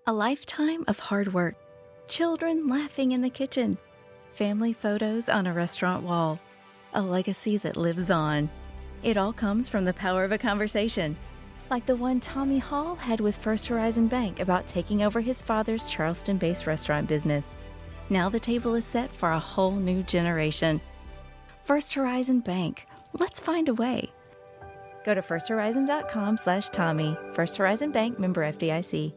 A lifetime of hard work, children laughing in the kitchen, family photos on a restaurant wall, a legacy that lives on. It all comes from the power of a conversation, like the one Tommy Hall had with First Horizon Bank about taking over his father's Charleston-based restaurant business. Now the table is set for a whole new generation. First Horizon Bank. Let's find a way. Go to firsthorizon.com/Tommy. First Horizon Bank, member FDIC.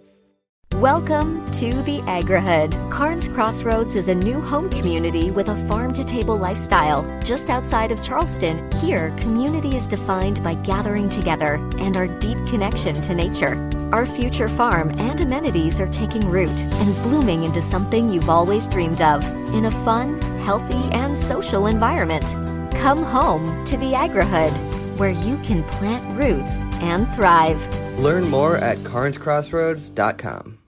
Welcome to the Agrihood. Carnes Crossroads is a new home community with a farm-to-table lifestyle. Just outside of Charleston, here, community is defined by gathering together and our deep connection to nature. Our future farm and amenities are taking root and blooming into something you've always dreamed of in a fun, healthy, and social environment. Come home to the Agrihood, where you can plant roots and thrive. Learn more at carnescrossroads.com.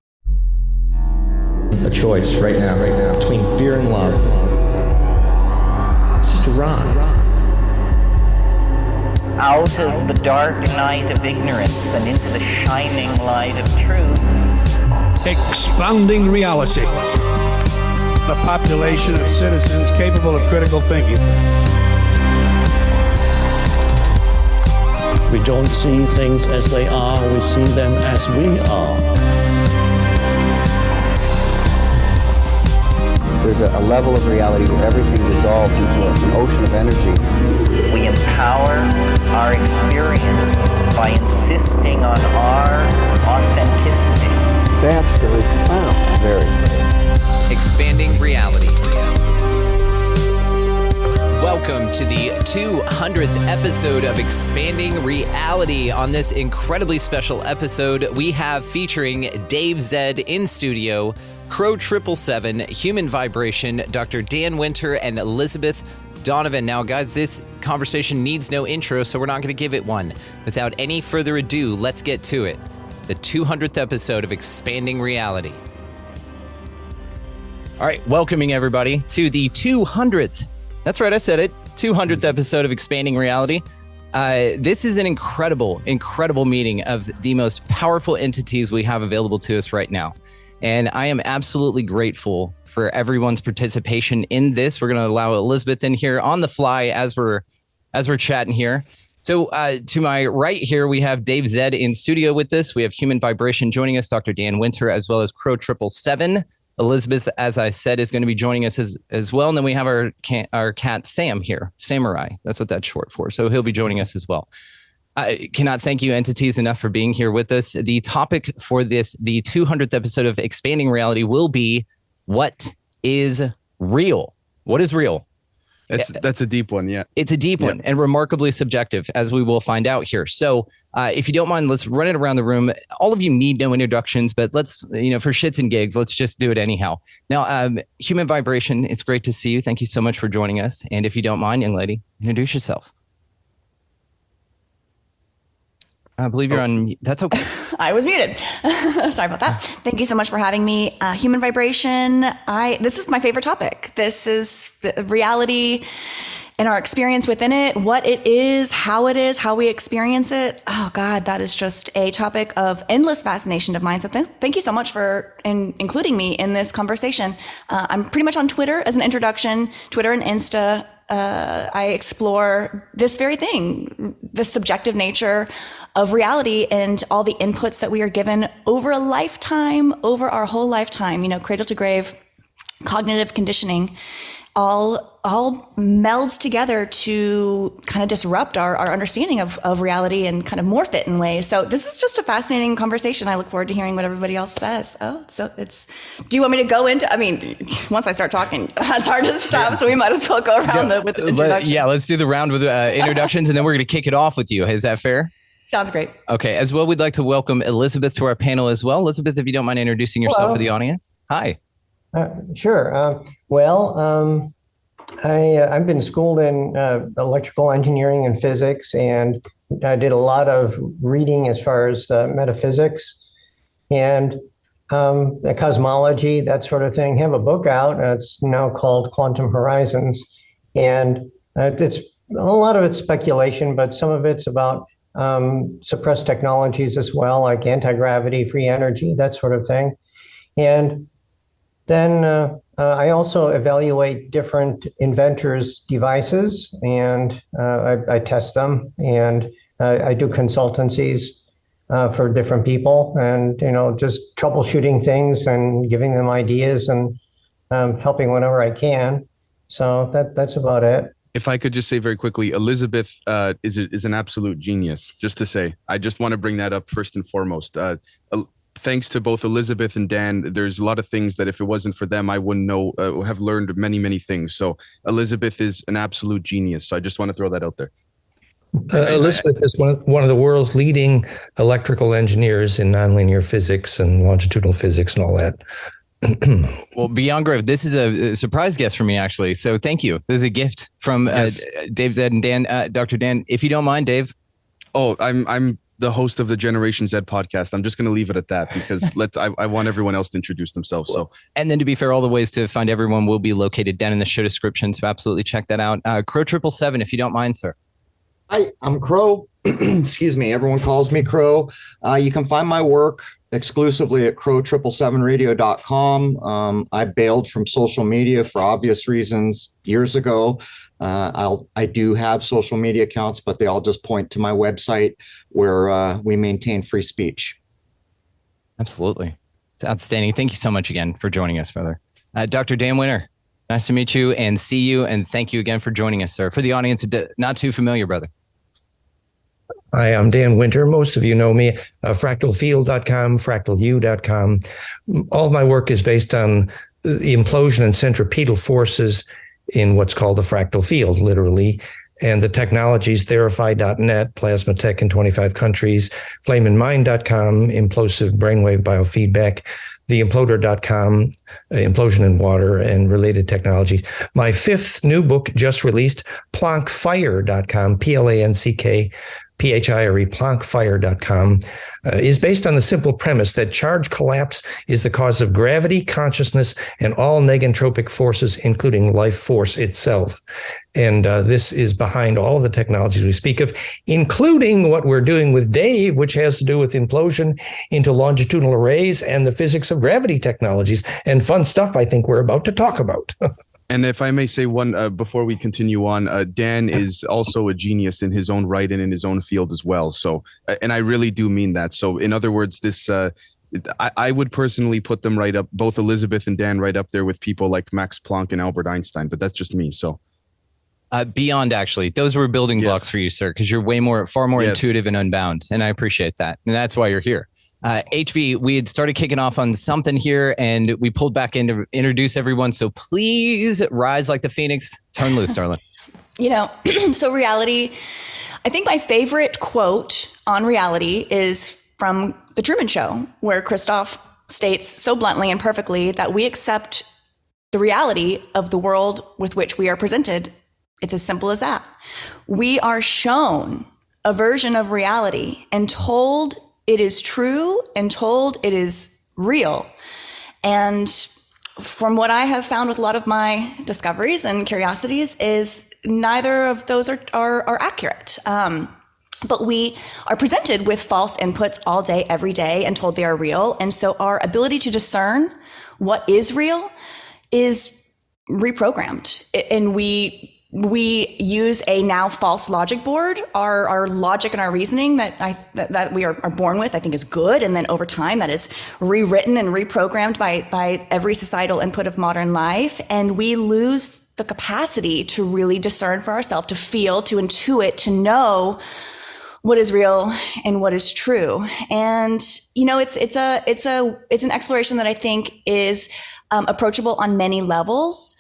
A choice right now, between fear and love. It's just a rock. Out of the dark night of ignorance and into the shining light of truth. Expanding reality. A population of citizens capable of critical thinking. We don't see things as they are, we see them as we are. There's a level of reality where everything dissolves into an ocean of energy. We empower our experience by insisting on our authenticity. That's very profound. Very. Expanding reality. Welcome to the 200th episode of Expanding Reality. On this incredibly special episode, we have featuring Dave Zed in studio, Crrow777, Human Vibration, Dr. Dan Winter, and Elizabeth Donovan. Now, guys, this conversation needs no intro, so we're not going to give it one. Without any further ado, let's get to it. The 200th episode of Expanding Reality. All right, welcoming everybody to the 200th. That's right, I said it. 200th episode of Expanding Reality. This is an incredible, incredible meeting of the most powerful entities we have available to us right now. And I am absolutely grateful for everyone's participation in this. We're going to allow Elizabeth in here on the fly as we're chatting here. So to my right here, we have Dave Zed in studio with us. We have Human Vibration joining us, Dr. Dan Winter, as well as Crrow777. Elizabeth, as I said, is going to be joining us as well. And then we have our cat, Sam, here. Samurai. That's what that's short for. So he'll be joining us as well. I cannot thank you, entities, enough for being here with us. The topic for the 200th episode of Expanding Reality will be, what is real? What is real? That's a deep one, yeah. It's a deep one and remarkably subjective, as we will find out here. So if you don't mind, let's run it around the room. All of you need no introductions, but let's, for shits and gigs, let's just do it anyhow. Now, Human Vibration, it's great to see you. Thank you so much for joining us. And if you don't mind, young lady, introduce yourself. I believe you're on. That's okay. I was muted. Sorry about that. Thank you so much for having me. Human vibration. This is my favorite topic. This is the reality and our experience within it, what it is, how we experience it. Oh God, that is just a topic of endless fascination of mine. So thank you so much for including me in this conversation. I'm pretty much on Twitter as an introduction, Twitter and Insta. I explore this very thing, the subjective nature of reality and all the inputs that we are given over a lifetime, over our whole lifetime, cradle to grave, cognitive conditioning, all melds together to kind of disrupt our understanding of reality and kind of morph it in ways. So this is just a fascinating conversation. I look forward to hearing what everybody else says. Do you want me to go into, once I start talking, it's hard to stop. So we might as well go around with the introduction. Let's do the round with introductions and then we're going to kick it off with you. Is that fair? Sounds great. Okay. As well, we'd like to welcome Elizabeth to our panel as well. Elizabeth, if you don't mind introducing yourself for the audience. Hi. Sure. I've been schooled in electrical engineering and physics, and I did a lot of reading as far as metaphysics and cosmology, that sort of thing. I have a book out. It's now called Quantum Horizons, and it's a lot of it's speculation, but some of it's about suppressed technologies as well, like anti-gravity, free energy, that sort of thing. And then I also evaluate different inventors' devices, and I test them, and I do consultancies for different people, and just troubleshooting things and giving them ideas and helping whenever I can. So that's about it. If I could just say very quickly, Elizabeth is an absolute genius. Just to say, I just want to bring that up first and foremost. Thanks to both Elizabeth and Dan, there's a lot of things that if it wasn't for them, I wouldn't know, have learned many, many things. So Elizabeth is an absolute genius. So I just want to throw that out there. Elizabeth is one of the world's leading electrical engineers in nonlinear physics and longitudinal physics and all that. Well, beyond Grove, this is a surprise guest for me, actually. So thank you. This is a gift from Dave Zed and Dan. Dr. Dan, if you don't mind, Dave. Oh, I'm the host of the Generation Z podcast. I'm just going to leave it at that because I want everyone else to introduce themselves. So, and then to be fair, all the ways to find everyone will be located down in the show description. So absolutely check that out. Crrow777, if you don't mind, sir. Hi, I'm Crow. Excuse me. Everyone calls me Crow. You can find my work exclusively at Crrow777radio.com. I bailed from social media for obvious reasons years ago. I do have social media accounts, but they all just point to my website where we maintain free speech. Absolutely. It's outstanding. Thank you so much again for joining us, brother. Dr. Dan Winter, nice to meet you and see you. And thank you again for joining us, sir. For the audience, not too familiar, brother. Hi, I'm Dan Winter. Most of you know me, fractalfield.com, fractalu.com. All of my work is based on the implosion and centripetal forces in what's called the fractal field, literally. And the technologies, Therify.net, plasma tech in 25 countries, flameandmind.com, implosive brainwave biofeedback, theimploder.com, implosion in water and related technologies. My fifth new book just released, plankfire.com, PLANCK, PHIRE, plankfire.com, is based on the simple premise that charge collapse is the cause of gravity, consciousness, and all negentropic forces, including life force itself. And this is behind all of the technologies we speak of, including what we're doing with Dave, which has to do with implosion into longitudinal arrays and the physics of gravity technologies, and fun stuff I think we're about to talk about. And if I may say one, before we continue on, Dan is also a genius in his own right and in his own field as well. So, and I really do mean that. So in other words, this, I would personally put them right up, both Elizabeth and Dan right up there with people like Max Planck and Albert Einstein, but that's just me. So. Beyond, actually, those were building blocks for you, sir, because you're far more intuitive and unbound. And I appreciate that. And that's why you're here. HV, we had started kicking off on something here and we pulled back in to introduce everyone. So please rise like the Phoenix. Turn loose, darling. So reality, I think my favorite quote on reality is from The Truman Show, where Christoph states so bluntly and perfectly that we accept the reality of the world with which we are presented. It's as simple as that. We are shown a version of reality and told it is true and told it is real. And from what I have found with a lot of my discoveries and curiosities is neither of those are accurate. But we are presented with false inputs all day, every day, and told they are real. And so our ability to discern what is real is reprogrammed. And we use a now false logic board. Our logic and our reasoning that we are born with, I think, is good. And then over time, that is rewritten and reprogrammed by every societal input of modern life. And we lose the capacity to really discern for ourselves, to feel, to intuit, to know what is real and what is true. And it's an exploration that I think is approachable on many levels.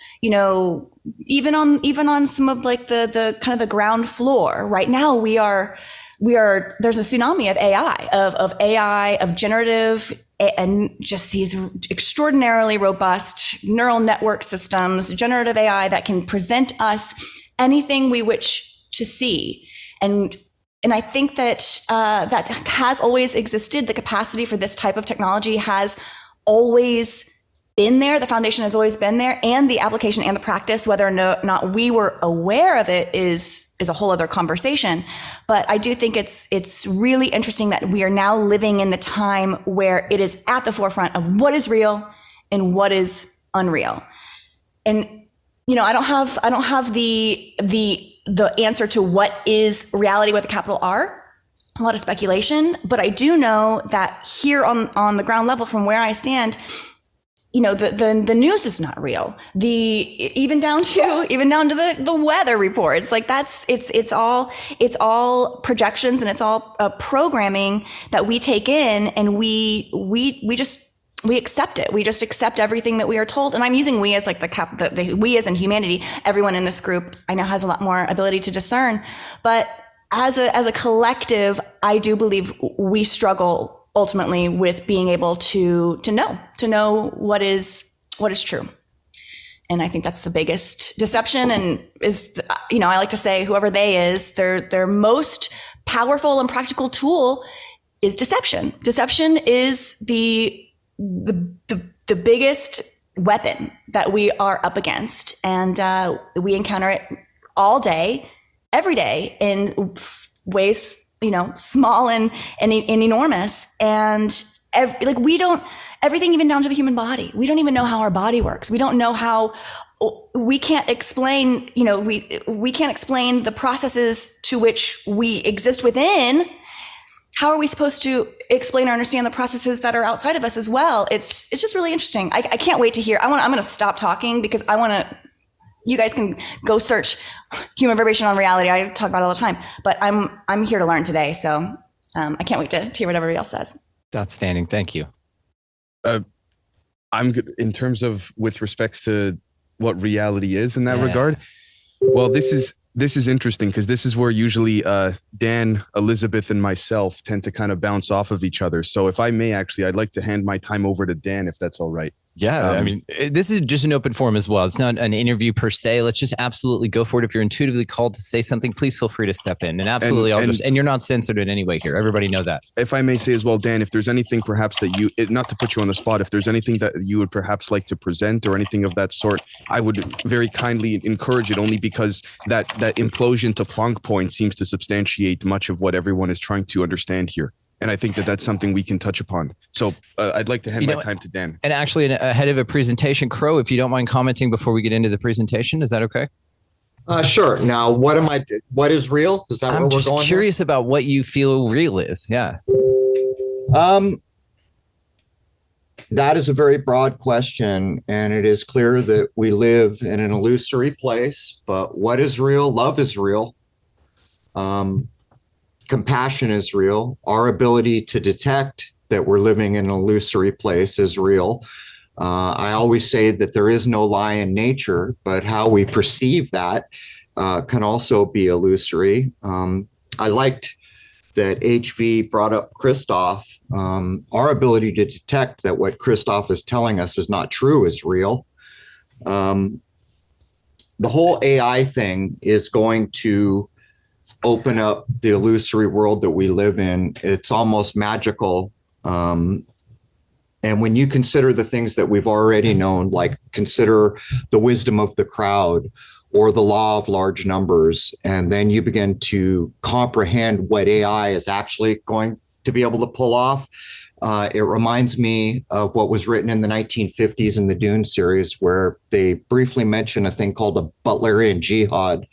Even on some of like the kind of the ground floor. Right now there's a tsunami of AI, of generative and just these extraordinarily robust neural network systems, generative AI that can present us anything we wish to see. And I think that that has always existed. The capacity for this type of technology has always been there. The foundation has always been there, and the application and the practice, whether or not we were aware of it, is a whole other conversation. But I do think it's really interesting that we are now living in the time where it is at the forefront of what is real and what is unreal. And, I don't have the answer to what is reality with a capital R. A lot of speculation, but I do know that here on the ground level, from where I stand, the news is not real. Even down to the weather reports, like it's all projections, and it's all programming that we take in, and we accept it. We just accept everything that we are told. And I'm using we as like the we as in humanity. Everyone in this group I know has a lot more ability to discern, but as a collective, I do believe we struggle ultimately with being able to know what is true. And I think that's the biggest deception, and I like to say whoever they is, their most powerful and practical tool is deception. Deception is the biggest weapon that we are up against, and we encounter it all day, every day, in ways, small and enormous. And everything, even down to the human body. We don't even know how our body works. We don't know how, we can't explain, we can't explain the processes to which we exist within. How are we supposed to explain or understand the processes that are outside of us as well? It's just really interesting. I can't wait to hear. I'm going to stop talking because you guys can go search human vibration on reality. I talk about it all the time, but I'm here to learn today. So I can't wait to hear what everybody else says. Outstanding. Thank you. I'm good in terms of with respects to what reality is in that regard. Well, this is interesting because this is where usually Dan, Elizabeth, and myself tend to kind of bounce off of each other. So if I may, actually, I'd like to hand my time over to Dan, if that's all right. Yeah, I mean, this is just an open forum as well. It's not an interview per se. Let's just absolutely go for it. If you're intuitively called to say something, please feel free to step in. And absolutely, and you're not censored in any way here. Everybody know that. If I may say as well, Dan, if there's anything perhaps that not to put you on the spot, if there's anything that you would perhaps like to present or anything of that sort, I would very kindly encourage it, only because that implosion to Planck point seems to substantiate much of what everyone is trying to understand here. And I think that that's something we can touch upon. So I'd like to hand my time to Dan. And actually, ahead of a presentation, Crow, if you don't mind commenting before we get into the presentation, is that okay? Sure. Now, what is real? Is that where we're going? I'm just curious about what you feel real is. Yeah. That is a very broad question, and it is clear that we live in an illusory place. But what is real? Love is real. Compassion is real. Our ability to detect that we're living in an illusory place is real. I always say that there is no lie in nature, but how we perceive that can also be illusory. I liked that HV brought up Christoph. Our ability to detect that what Christoph is telling us is not true is real. The whole AI thing is going to open up the illusory world that we live in. It's almost magical. And when you consider the things that we've already known, like consider the wisdom of the crowd or the law of large numbers, and then you begin to comprehend what AI is actually going to be able to pull off, it reminds me of what was written in the 1950s in the Dune series, where they briefly mention a thing called a Butlerian jihad.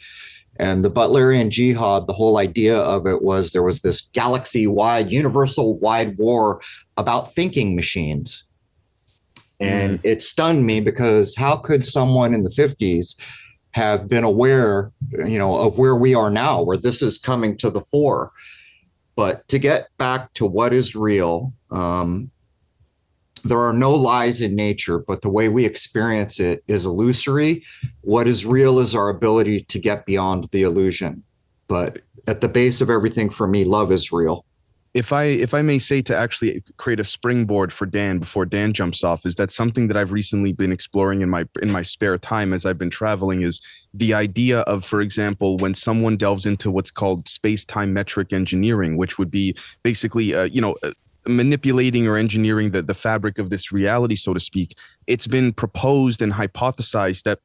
And the Butlerian jihad, the whole idea of it was there was this galaxy-wide, universal-wide war about thinking machines. And it stunned me, because how could someone in the 50s have been aware, of where we are now, where this is coming to the fore? But to get back to what is real, there are no lies in nature, but the way we experience it is illusory. What is real is our ability to get beyond the illusion. But at the base of everything for me, love is real. If I may say, to actually create a springboard for Dan before Dan jumps off, is that something that I've recently been exploring in my spare time as I've been traveling, is the idea of, for example, when someone delves into what's called space-time metric engineering, which would be basically, manipulating or engineering the fabric of this reality, so to speak. It's been proposed and hypothesized that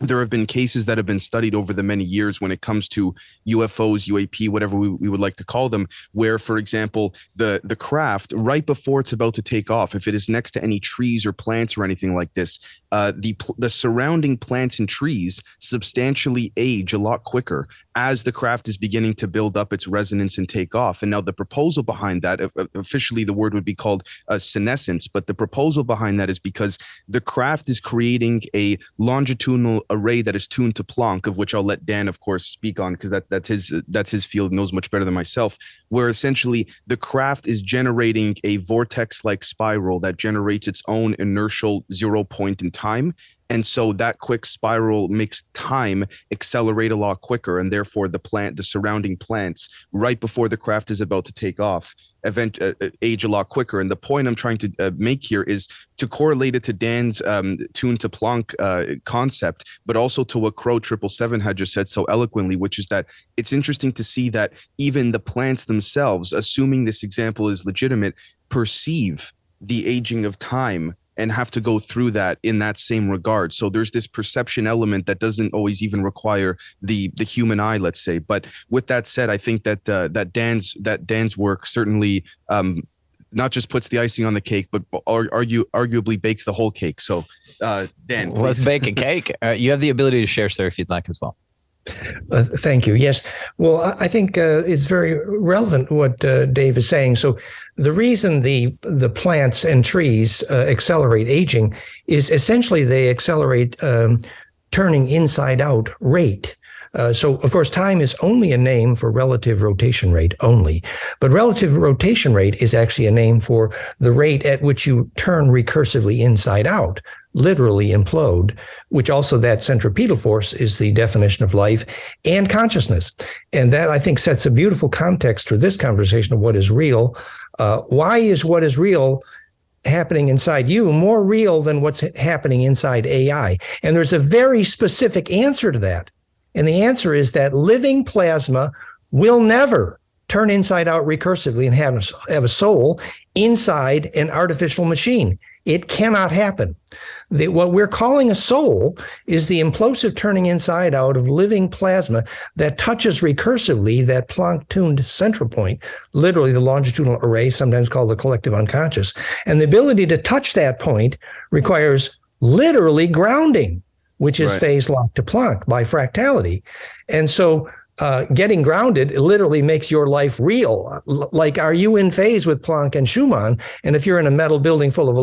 there have been cases that have been studied over the many years when it comes to UFOs, UAP, whatever we would like to call them, where, for example, the craft, right before it's about to take off, if it is next to any trees or plants or anything like this, the surrounding plants and trees substantially age a lot quicker as the craft is beginning to build up its resonance and take off. And now the proposal behind that, officially the word would be called senescence, but the proposal behind that is because the craft is creating a longitudinal array that is tuned to Planck, of which I'll let Dan, of course, speak on, because that's his field, knows much better than myself, where essentially the craft is generating a vortex-like spiral that generates its own inertial 0 point in time. And so that quick spiral makes time accelerate a lot quicker, and therefore the surrounding plants, right before the craft is about to take off, age a lot quicker. And the point I'm trying to make here is to correlate it to Dan's tune to Planck concept, but also to what Crrow777 had just said so eloquently, which is that it's interesting to see that even the plants themselves, assuming this example is legitimate, perceive the aging of time and have to go through that in that same regard. So there's this perception element that doesn't always even require the human eye, let's say. But with that said, I think that that Dan's work certainly not just puts the icing on the cake, but arguably bakes the whole cake. So Dan, please. Let's bake a cake. You have the ability to share, sir, if you'd like as well. Thank you. Yes. Well, I think it's very relevant what Dave is saying. So the reason the plants and trees accelerate aging is essentially they accelerate turning inside out rate. So, of course, time is only a name for relative rotation rate only. But relative rotation rate is actually a name for the rate at which you turn recursively inside out, literally implode, which also that centripetal force is the definition of life and consciousness. And that, I think, sets a beautiful context for this conversation of what is real. Why is what is real happening inside you more real than what's happening inside AI? And there's a very specific answer to that. And the answer is that living plasma will never turn inside out recursively and have a soul inside an artificial machine. It cannot happen. What we're calling a soul is the implosive turning inside out of living plasma that touches recursively that Planck-tuned central point, literally the longitudinal array, sometimes called the collective unconscious. And the ability to touch that point requires literally grounding, which is phase locked to Planck by fractality. And so getting grounded literally makes your life real. Like, are you in phase with Planck and Schumann? And if you're in a metal building full of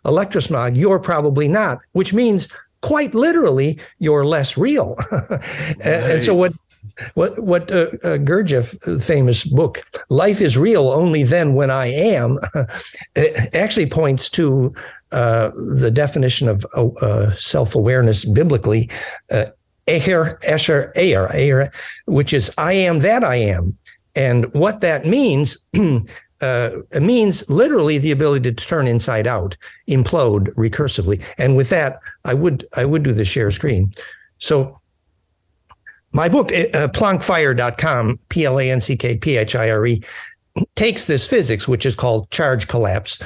electrosmog, you're probably not, which means quite literally you're less real. And so what Gurdjieff, famous book, Life is Real Only Then When I Am, it actually points to the definition of self-awareness biblically, Esher, which is I am that I am. And what that means, it means literally the ability to turn inside out, implode recursively. And with that, I would do the share screen. So my book, plankfire.com, PLANCKPHIRE, takes this physics, which is called charge collapse.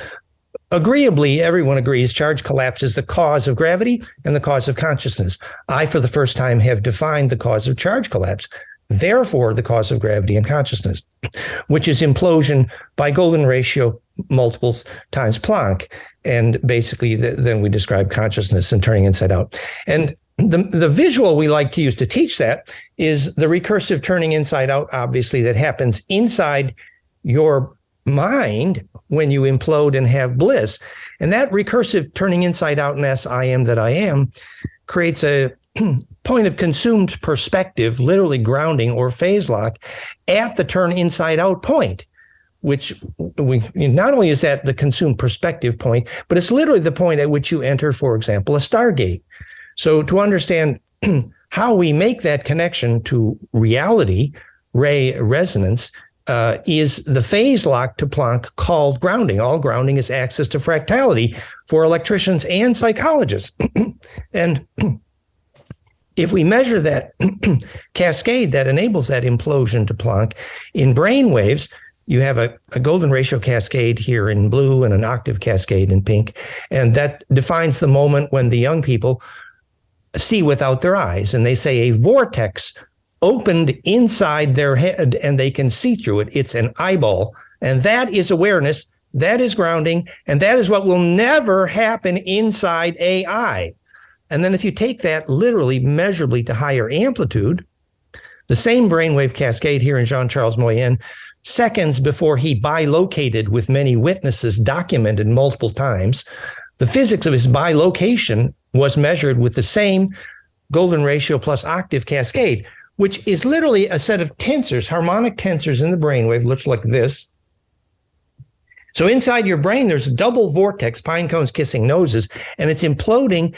Agreeably, everyone agrees charge collapse is the cause of gravity and the cause of consciousness. I, for the first time, have defined the cause of charge collapse, therefore the cause of gravity and consciousness, which is implosion by golden ratio multiples times Planck. And basically, then we describe consciousness and turning inside out. And the visual we like to use to teach that is the recursive turning inside out, obviously, that happens inside your mind when you implode and have bliss. And that recursive turning inside out in I am that I am creates a point of consumed perspective, literally grounding or phase lock at the turn inside out point, which not only is that the consumed perspective point, but it's literally the point at which you enter, for example, a stargate. So to understand how we make that connection to reality, ray resonance, is the phase lock to Planck called grounding. All grounding is access to fractality for electricians and psychologists. And if we measure that cascade that enables that implosion to Planck in brain waves, you have a golden ratio cascade here in blue and an octave cascade in pink. And that defines the moment when the young people see without their eyes. And they say a vortex opened inside their head and they can see through it. It's an eyeball. And that is awareness. That is grounding. And that is what will never happen inside AI. And then if you take that literally measurably to higher amplitude, the same brainwave cascade here in Jean-Charles Moyen, seconds before he bilocated with many witnesses, documented multiple times, the physics of his bilocation was measured with the same golden ratio plus octave cascade, which is literally a set of tensors, harmonic tensors in the brainwave, looks like this. So inside your brain, there's a double vortex, pine cones kissing noses, and it's imploding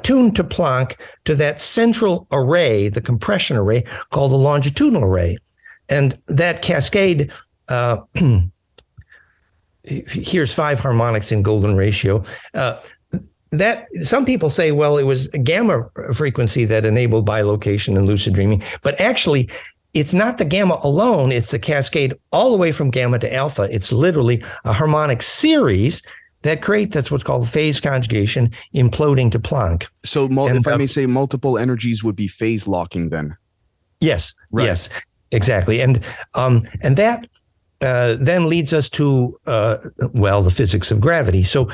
tuned to Planck to that central array, the compression array, called the longitudinal array. And that cascade, here's 5 harmonics in golden ratio. That some people say, well, it was a gamma frequency that enabled bilocation and lucid dreaming, but actually it's not the gamma alone. It's a cascade all the way from gamma to alpha. It's literally a harmonic series that that's what's called phase conjugation, imploding to Planck. So if I may say, multiple energies would be phase locking then. Yes, right. Yes, exactly. And that then leads us to, the physics of gravity. So,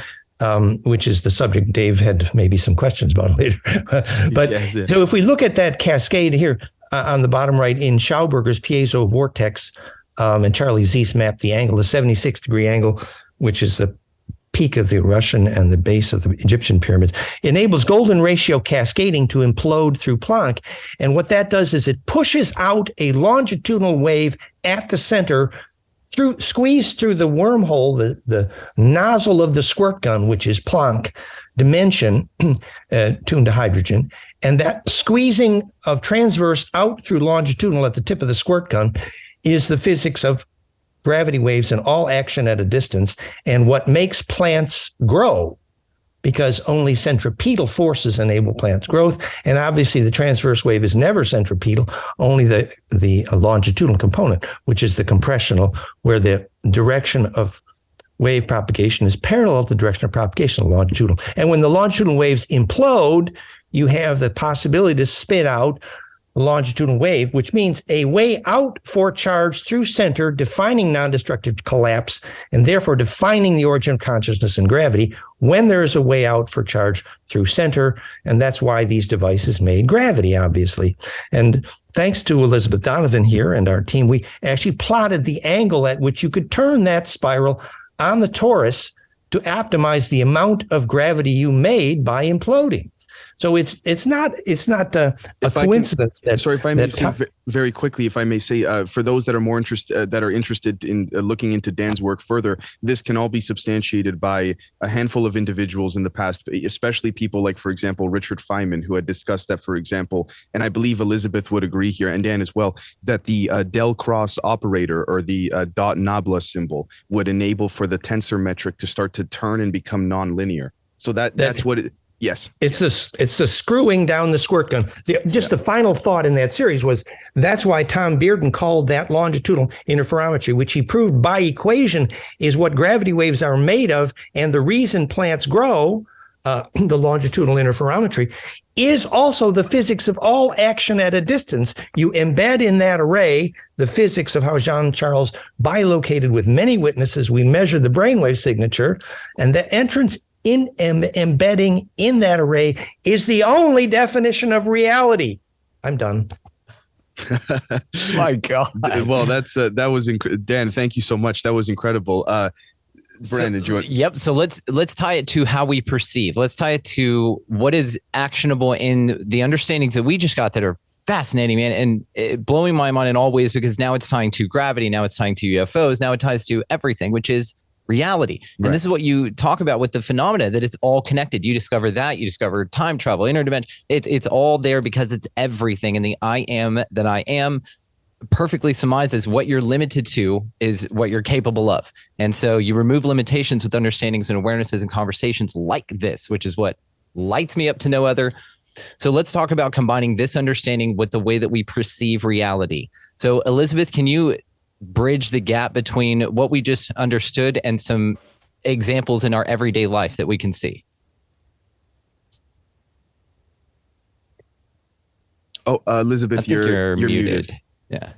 which is the subject Dave had maybe some questions about later. But yes, so if we look at that cascade here on the bottom right in Schauberger's piezo vortex, and Charlie Zeiss mapped the angle, the 76-degree angle, which is the peak of the Russian and the base of the Egyptian pyramids, enables golden ratio cascading to implode through Planck. And what that does is it pushes out a longitudinal wave at the center, squeezed through the wormhole, the nozzle of the squirt gun, which is Planck dimension, tuned to hydrogen. And that squeezing of transverse out through longitudinal at the tip of the squirt gun is the physics of gravity waves and all action at a distance, and what makes plants grow, because only centripetal forces enable plants growth. And obviously the transverse wave is never centripetal, only the longitudinal component, which is the compressional, where the direction of wave propagation is parallel to the direction of propagation, longitudinal. And when the longitudinal waves implode, you have the possibility to spit out a longitudinal wave, which means a way out for charge through center, defining non-destructive collapse, and therefore defining the origin of consciousness and gravity when there is a way out for charge through center. And that's why these devices made gravity, obviously. And thanks to Elizabeth Donovan here and our team, we actually plotted the angle at which you could turn that spiral on the torus to optimize the amount of gravity you made by imploding. So it's not a coincidence that. Sorry, if I may say very quickly, if I may say, for those that are more interested in looking into Dan's work further, this can all be substantiated by a handful of individuals in the past, especially people like, for example, Richard Feynman, who had discussed that, for example, and I believe Elizabeth would agree here, and Dan as well, that the del cross operator or the dot nabla symbol would enable for the tensor metric to start to turn and become nonlinear. So that's what it. Yes. It's the screwing down the squirt gun. The final thought in that series was that's why Tom Bearden called that longitudinal interferometry, which he proved by equation is what gravity waves are made of. And the reason plants grow, the longitudinal interferometry, is also the physics of all action at a distance. You embed in that array the physics of how Jean-Charles bilocated with many witnesses. We measured the brainwave signature, and the entrance embedding in that array is the only definition of reality. I'm done. My God. Well, that was Dan, thank you so much. That was incredible. Brandon, Yep. So let's tie it to how we perceive. Let's tie it to what is actionable in the understandings that we just got that are fascinating, man, and blowing my mind in all ways, because now it's tying to gravity. Now it's tying to UFOs. Now it ties to everything, which is reality. And this is what you talk about with the phenomena, that it's all connected. You discover that, you discover time travel, interdimension. It's all there because it's everything. And the I am that I am perfectly surmises what you're limited to is what you're capable of. And so you remove limitations with understandings and awarenesses and conversations like this, which is what lights me up to no other. So let's talk about combining this understanding with the way that we perceive reality. So Elizabeth, can you bridge the gap between what we just understood and some examples in our everyday life that we can see? Oh, Elizabeth, I think you're muted. Yeah.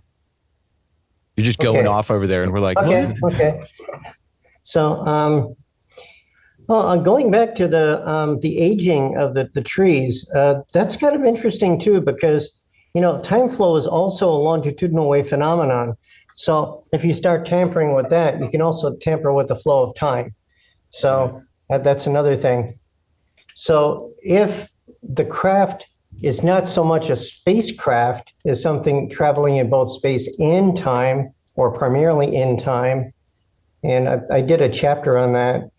You're just going off over there, and we're like, okay. So, going back to the aging of the trees, that's kind of interesting too, because time flow is also a longitudinal wave phenomenon. So if you start tampering with that, you can also tamper with the flow of time. So that's another thing. So if the craft is not so much a spacecraft as something traveling in both space and time, or primarily in time, and I did a chapter on that,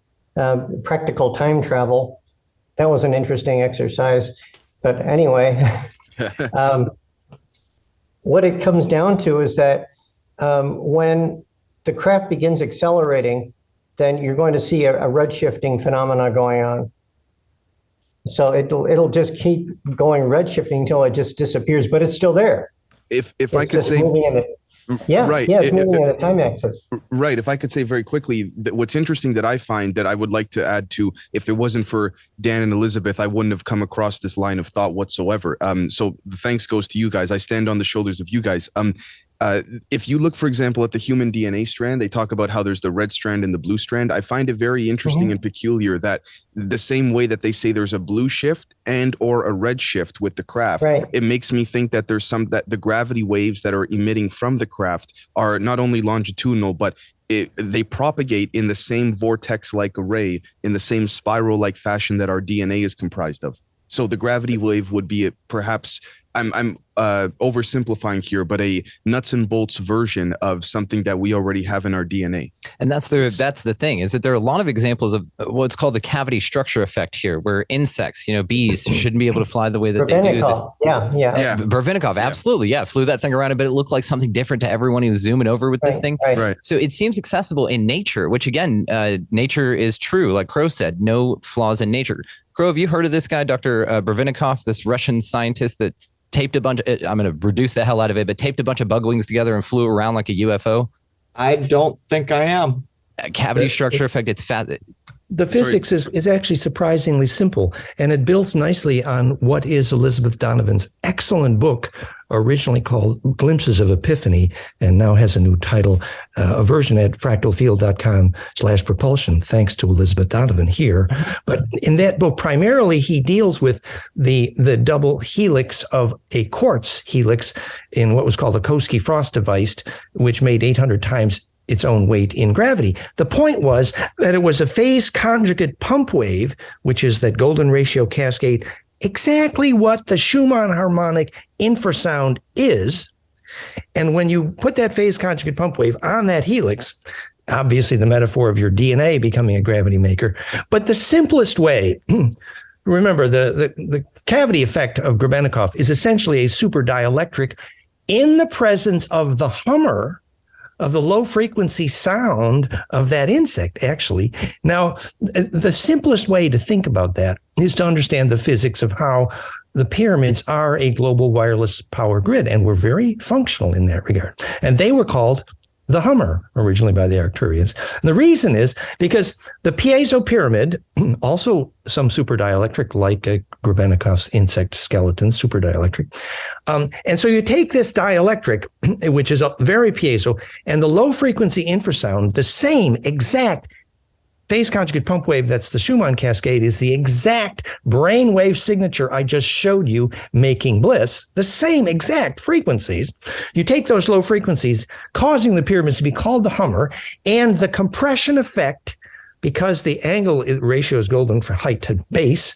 practical time travel. That was an interesting exercise. But anyway, what it comes down to is that when the craft begins accelerating, then you're going to see a redshifting phenomena going on. So it'll just keep going redshifting until it just disappears, but it's still there. If I could say, right, it's moving in a time axis. Right. If I could say very quickly, that what's interesting that I find that I would like to add to, if it wasn't for Dan and Elizabeth, I wouldn't have come across this line of thought whatsoever. So the thanks goes to you guys. I stand on the shoulders of you guys. If you look, for example, at the human DNA strand, they talk about how there's the red strand and the blue strand. I find it very interesting and peculiar that the same way that they say there's a blue shift and or a red shift with the craft, it makes me think that there's that the gravity waves that are emitting from the craft are not only longitudinal, but they propagate in the same vortex-like array, in the same spiral-like fashion that our DNA is comprised of. So the gravity wave would be perhaps, I'm oversimplifying here, but a nuts and bolts version of something that we already have in our DNA. And that's the thing, is that there are a lot of examples of what's called the cavity structure effect here, where insects, bees shouldn't be able to fly the way that they do. Barvinikov, absolutely. Yeah. Flew that thing around, but it looked like something different to everyone who was zooming over with this thing. Right. So it seems accessible in nature, which again, nature is true. Like Crrow said, no flaws in nature. Crrow, have you heard of this guy, Dr. Barvinikov, this Russian scientist that taped a bunch of, I'm going to reduce the hell out of it, but taped a bunch of bug wings together and flew around like a UFO? I don't think I am. Cavity structure effect. It's fat. The physics is actually surprisingly simple, and it builds nicely on what is Elizabeth Donovan's excellent book, originally called Glimpses of Epiphany, and now has a new title, a version at fractalfield.com/propulsion, thanks to Elizabeth Donovan here. But in that book, primarily, he deals with the double helix of a quartz helix in what was called a Koski-Frost device, which made 800 times its own weight in gravity. The point was that it was a phase conjugate pump wave, which is that golden ratio cascade, exactly what the Schumann harmonic infrasound is. And when you put that phase conjugate pump wave on that helix, obviously the metaphor of your DNA becoming a gravity maker, but the simplest way, remember the cavity effect of Grebennikov is essentially a super dielectric in the presence of the hummer of the low frequency sound of that insect, actually. Now, the simplest way to think about that is to understand the physics of how the pyramids are a global wireless power grid, and were very functional in that regard. And they were called the Hummer, originally by the Arcturians. And the reason is because the piezo pyramid, also some super dielectric, like Grebennikov's insect skeleton, super dielectric. And so you take this dielectric, which is very piezo, and the low frequency infrasound, the same exact phase conjugate pump wave, that's the Schumann cascade, is the exact brainwave signature I just showed you making bliss, the same exact frequencies. You take those low frequencies, causing the pyramids to be called the Hummer, and the compression effect, because the angle ratio is golden for height to base,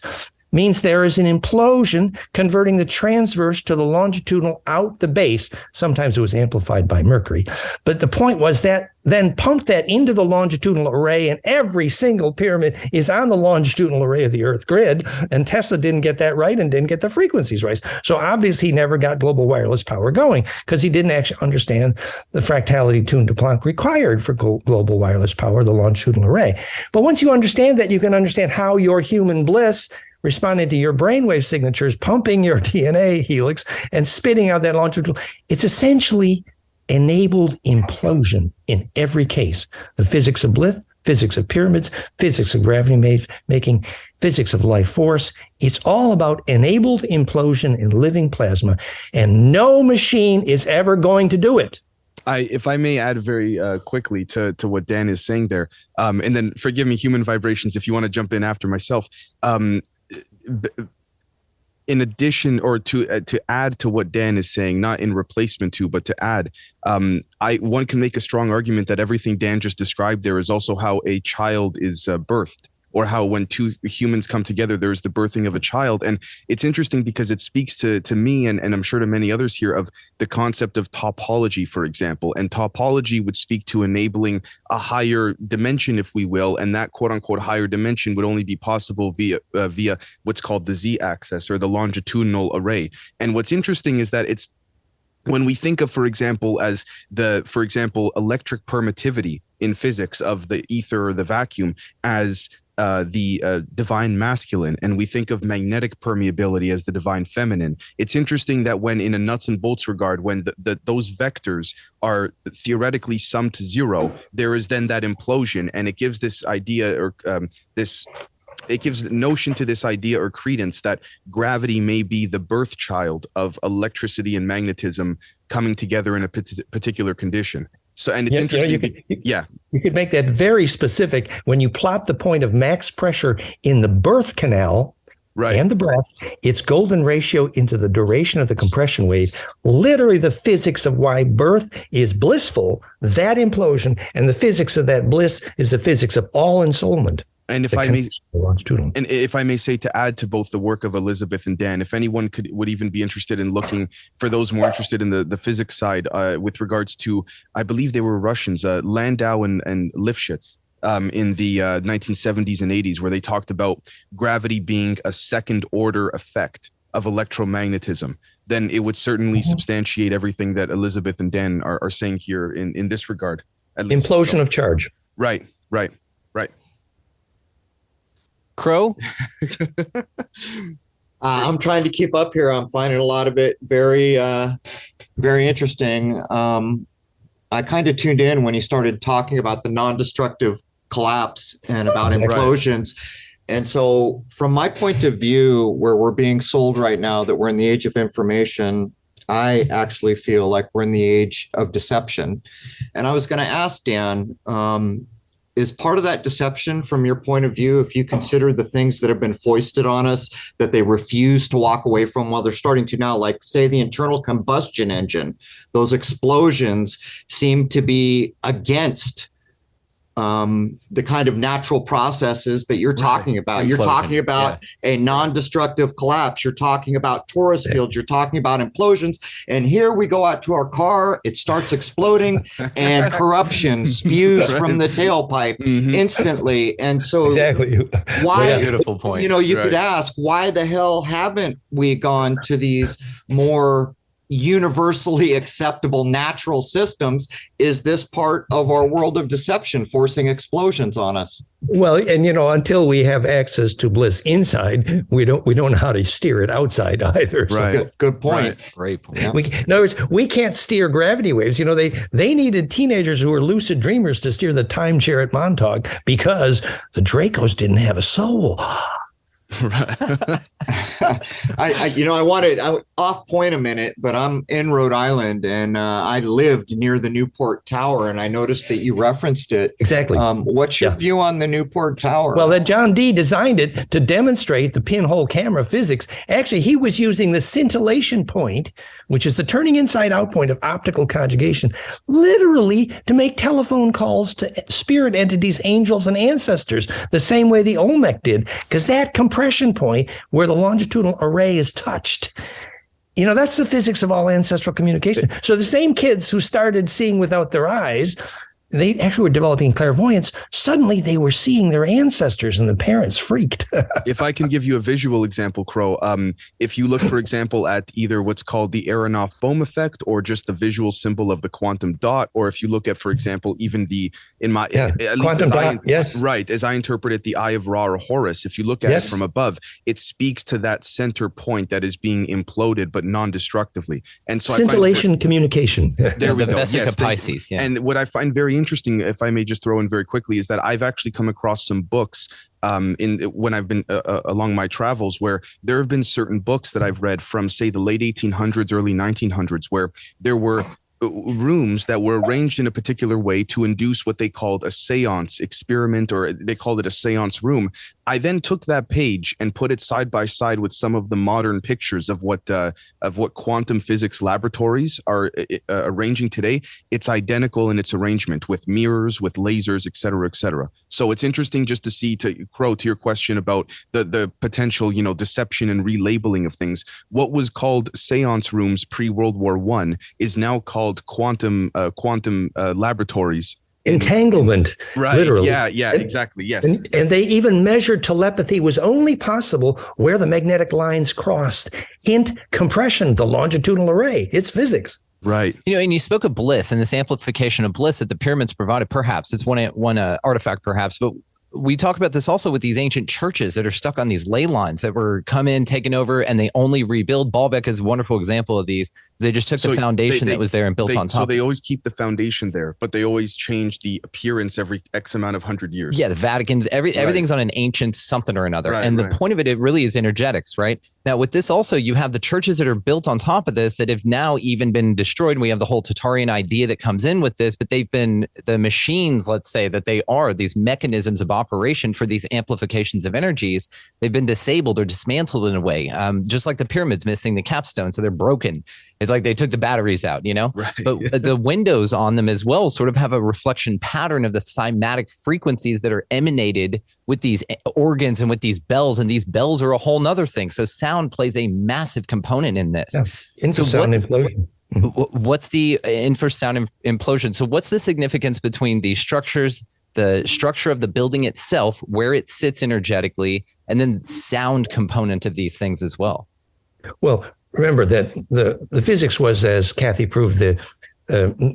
means there is an implosion converting the transverse to the longitudinal out the base. Sometimes it was amplified by Mercury. But the point was that then pump that into the longitudinal array, and every single pyramid is on the longitudinal array of the Earth grid. And Tesla didn't get that right and didn't get the frequencies right. So obviously he never got global wireless power going, because he didn't actually understand the fractality tuned to Planck required for global wireless power, the longitudinal array. But once you understand that, you can understand how your human bliss responding to your brainwave signatures, pumping your DNA helix and spitting out that longitudinal. It's essentially enabled implosion in every case. The physics of physics of pyramids, physics of gravity making, physics of life force. It's all about enabled implosion in living plasma, and no machine is ever going to do it. If I may add very quickly to what Dan is saying there, and then forgive me, Human Vibrations, if you want to jump in after myself. In addition, or to add to what Dan is saying, not in replacement to, but to add, one can make a strong argument that everything Dan just described there is also how a child is birthed, or how when two humans come together, there's the birthing of a child. And it's interesting because it speaks to me, and I'm sure to many others here, of the concept of topology, for example. And topology would speak to enabling a higher dimension, if we will, and that quote unquote higher dimension would only be possible via what's called the z-axis, or the longitudinal array. And what's interesting is that it's when we think of, for example, electric permittivity in physics of the ether or the vacuum as the divine masculine, and we think of magnetic permeability as the divine feminine. It's interesting that when in a nuts and bolts regard, when those vectors are theoretically summed to zero, there is then that implosion, and it gives this idea, or it gives notion to this idea or credence that gravity may be the birth child of electricity and magnetism coming together in a particular condition. So, and it's interesting. You could make that very specific when you plot the point of max pressure in the birth canal, right, and the breath. Its golden ratio into the duration of the compression wave. Literally, the physics of why birth is blissful. That implosion, and the physics of that bliss is the physics of all ensoulment. And if I may say, to add to both the work of Elizabeth and Dan, if anyone would even be interested in looking, for those more interested in the physics side, with regards to, I believe they were Russians, Landau and Lifshitz, in the 1970s and 80s, where they talked about gravity being a second order effect of electromagnetism, then it would certainly substantiate everything that Elizabeth and Dan are saying here in this regard. Implosion of charge. Right. Crrow? I'm trying to keep up here. I'm finding a lot of it very, very interesting. I kind of tuned in when he started talking about the non-destructive collapse and about implosions. And so from my point of view, where we're being sold right now that we're in the age of information, I actually feel like we're in the age of deception. And I was going to ask Dan, is part of that deception, from your point of view, if you consider the things that have been foisted on us that they refuse to walk away from, while they're starting to now, like say the internal combustion engine, those explosions seem to be against the kind of natural processes that you're talking about. You're talking about a non-destructive collapse. You're talking about torus fields. You're talking about implosions. And here we go out to our car. It starts exploding and corruption spews from the tailpipe instantly. And so why, beautiful point. You could ask, why the hell haven't we gone to these more universally acceptable natural systems? Is this part of our world of deception, forcing explosions on us? Well, and until we have access to bliss inside, we don't know how to steer it outside either. Right. So, good point. Right. Great point. Yeah. In other words, we can't steer gravity waves. They needed teenagers who were lucid dreamers to steer the timeshare at Montauk because the Dracos didn't have a soul. I wanted off point a minute, but I'm in Rhode Island, and I lived near the Newport Tower, and I noticed that you referenced it. Exactly. What's your view on the Newport Tower? Well, that John Dee designed it to demonstrate the pinhole camera physics. Actually, he was using the scintillation point, which is the turning inside out point of optical conjugation, literally to make telephone calls to spirit entities, angels, and ancestors, the same way the Olmec did, because that compression point where the longitudinal array is touched, that's the physics of all ancestral communication. So the same kids who started seeing without their eyes, they actually were developing clairvoyance. Suddenly they were seeing their ancestors, and the parents freaked. If I can give you a visual example, Crrow, if you look, for example, at either what's called the Aronoff-Bohm effect, or just the visual symbol of the quantum dot, or if you look at, for example, even quantum dot, yes. Right, as I interpret it, the Eye of Ra or Horus, if you look at it from above, it speaks to that center point that is being imploded, but non-destructively. And so scintillation communication. There we go. Vesica Pisces. And what I find very interesting, if I may just throw in very quickly, is that I've actually come across some books when I've been along my travels, where there have been certain books that I've read from, say, the late 1800s, early 1900s, where there were rooms that were arranged in a particular way to induce what they called a seance experiment, or they called it a seance room. I then took that page and put it side by side with some of the modern pictures of what quantum physics laboratories are arranging today. It's identical in its arrangement, with mirrors, with lasers, et cetera, et cetera. So it's interesting just to see, to Crrow, to your question about the potential, deception and relabeling of things. What was called seance rooms pre-World War I is now called quantum laboratories. Entanglement, right? Literally. Yeah, exactly. Yes, and they even measured telepathy was only possible where the magnetic lines crossed. Hint: compression, the longitudinal array. It's physics. Right. And you spoke of bliss and this amplification of bliss that the pyramids provided. Perhaps it's one artifact, perhaps, but we talk about this also with these ancient churches that are stuck on these ley lines that were come in, taken over, and they only rebuild. Baalbek is a wonderful example of these. They just took the foundation that was there and built on top. So they always keep the foundation there, but they always change the appearance every X amount of 100 years. Yeah, the Vatican's, everything's on an ancient something or another. And the point of it really is energetics, right? Now, with this also, you have the churches that are built on top of this that have now even been destroyed. And we have the whole Tatarian idea that comes in with this, but they've been the machines, let's say, that they are, these mechanisms of operation for these amplifications of energies. They've been disabled or dismantled in a way, just like the pyramids missing the capstone. So they're broken. It's like they took the batteries out, Right. But the windows on them as well sort of have a reflection pattern of the cymatic frequencies that are emanated with these organs and with these bells. And these bells are a whole nother thing. So sound plays a massive component in this. Yeah. Infrasound implosion. What's the infrasound implosion? So what's the significance between the structures, the structure of the building itself, where it sits energetically, and then sound component of these things as well? Well, remember that the physics was, as Kathy proved, the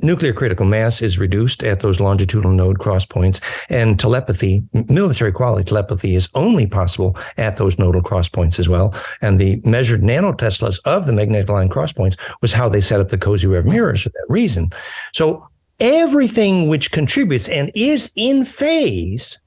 nuclear critical mass is reduced at those longitudinal node cross points, and telepathy, military quality telepathy, is only possible at those nodal cross points as well. And the measured nanoteslas of the magnetic line cross points was how they set up the cozy web mirrors for that reason. So everything which contributes and is in phase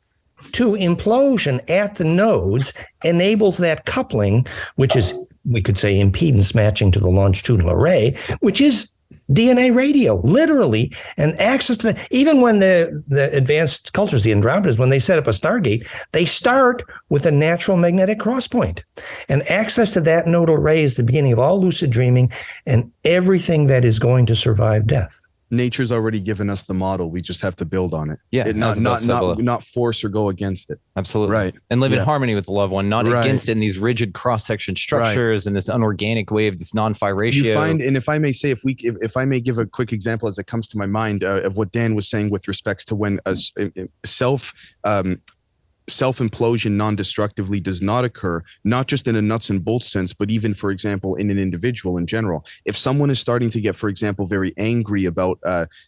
to implosion at the nodes enables that coupling, which is, we could say, impedance matching to the longitudinal array, which is DNA radio, literally, and access to even when the advanced cultures, the Andromedas, when they set up a Stargate, they start with a natural magnetic crosspoint. And access to that nodal array is the beginning of all lucid dreaming and everything that is going to survive death. Nature's already given us the model. We just have to build on it. Yeah, not force or go against it. Absolutely. Right. And live in harmony with the loved one, not against it in these rigid cross-section structures and this unorganic way of this non-phi ratio. You find, and if I may say, if I may give a quick example as it comes to my mind of what Dan was saying with respects to when a self-implosion non-destructively does not occur, not just in a nuts and bolts sense, but even, for example, in an individual in general. If someone is starting to get, for example, very angry about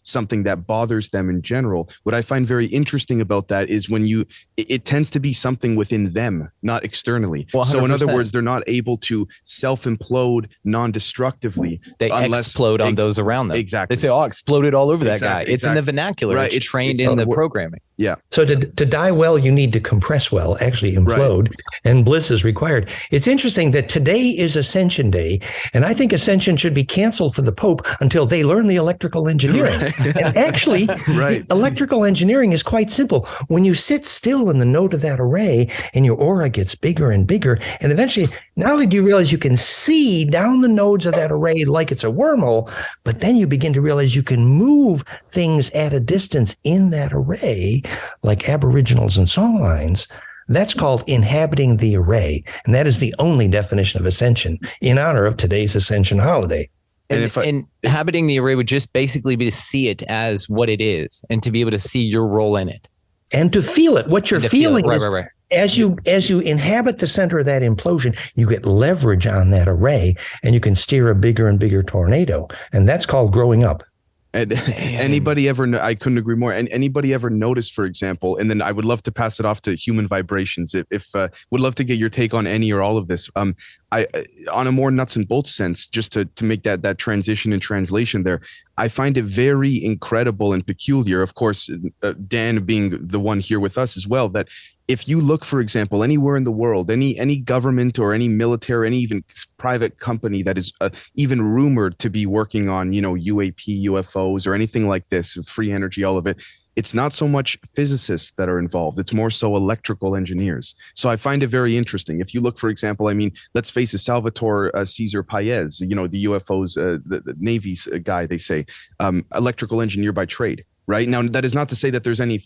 something that bothers them in general, what I find very interesting about that is when it tends to be something within them, not externally. Well, so in other words, they're not able to self-implode non-destructively. They explode on those around them. Exactly. They say, oh, exploded all over that guy. It's in the vernacular. Right. It's trained in the programming. Yeah. So to die well, you need to compress well, actually implode, and bliss is required. It's interesting that today is Ascension Day, and I think Ascension should be canceled for the Pope until they learn the electrical engineering. And actually, the electrical engineering is quite simple. When you sit still in the node of that array and your aura gets bigger and bigger, and eventually, not only do you realize you can see down the nodes of that array like it's a wormhole, but then you begin to realize you can move things at a distance in that array, like aboriginals and songlines. That's called inhabiting the array. And that is the only definition of ascension in honor of today's Ascension holiday. And inhabiting the array would just basically be to see it as what it is and to be able to see your role in it. And to feel it. What you're feeling is, as you inhabit the center of that implosion, you get leverage on that array and you can steer a bigger and bigger tornado. And that's called growing up. And anybody ever, I couldn't agree more. And anybody ever notice, for example, and then I would love to pass it off to human vibrations. If would love to get your take on any or all of this. I on a more nuts and bolts sense, just to make that transition and translation there, I find it very incredible and peculiar. Of course, Dan being the one here with us as well, that if you look, for example, anywhere in the world, any government or any military, any even private company that is even rumored to be working on, UAP, UFOs, or anything like this, free energy, all of it, it's not so much physicists that are involved. It's more so electrical engineers. So I find it very interesting. If you look, for example, let's face it, Salvatore Cesar Paez, the UFOs, the Navy's guy, they say, electrical engineer by trade. Right now, that is not to say that there's any,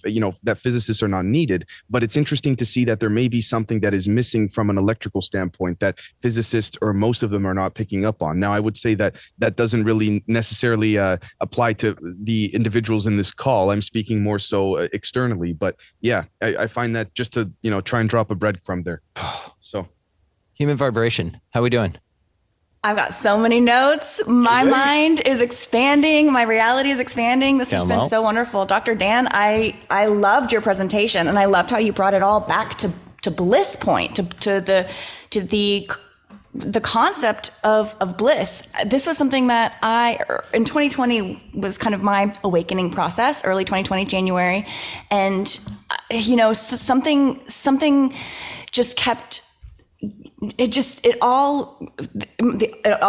that physicists are not needed, but it's interesting to see that there may be something that is missing from an electrical standpoint that physicists, or most of them, are not picking up on. Now, I would say that doesn't really necessarily apply to the individuals in this call. I'm speaking more so externally, but yeah, I find that just to, try and drop a breadcrumb there. So, human vibration, how are we doing? I've got so many notes. My mind is expanding. My reality is expanding. This has been so wonderful. Dr. Dan, I loved your presentation, and I loved how you brought it all back to bliss point, to the concept of bliss. This was something that in 2020 was kind of my awakening process, early 2020, January. And, something just kept, it all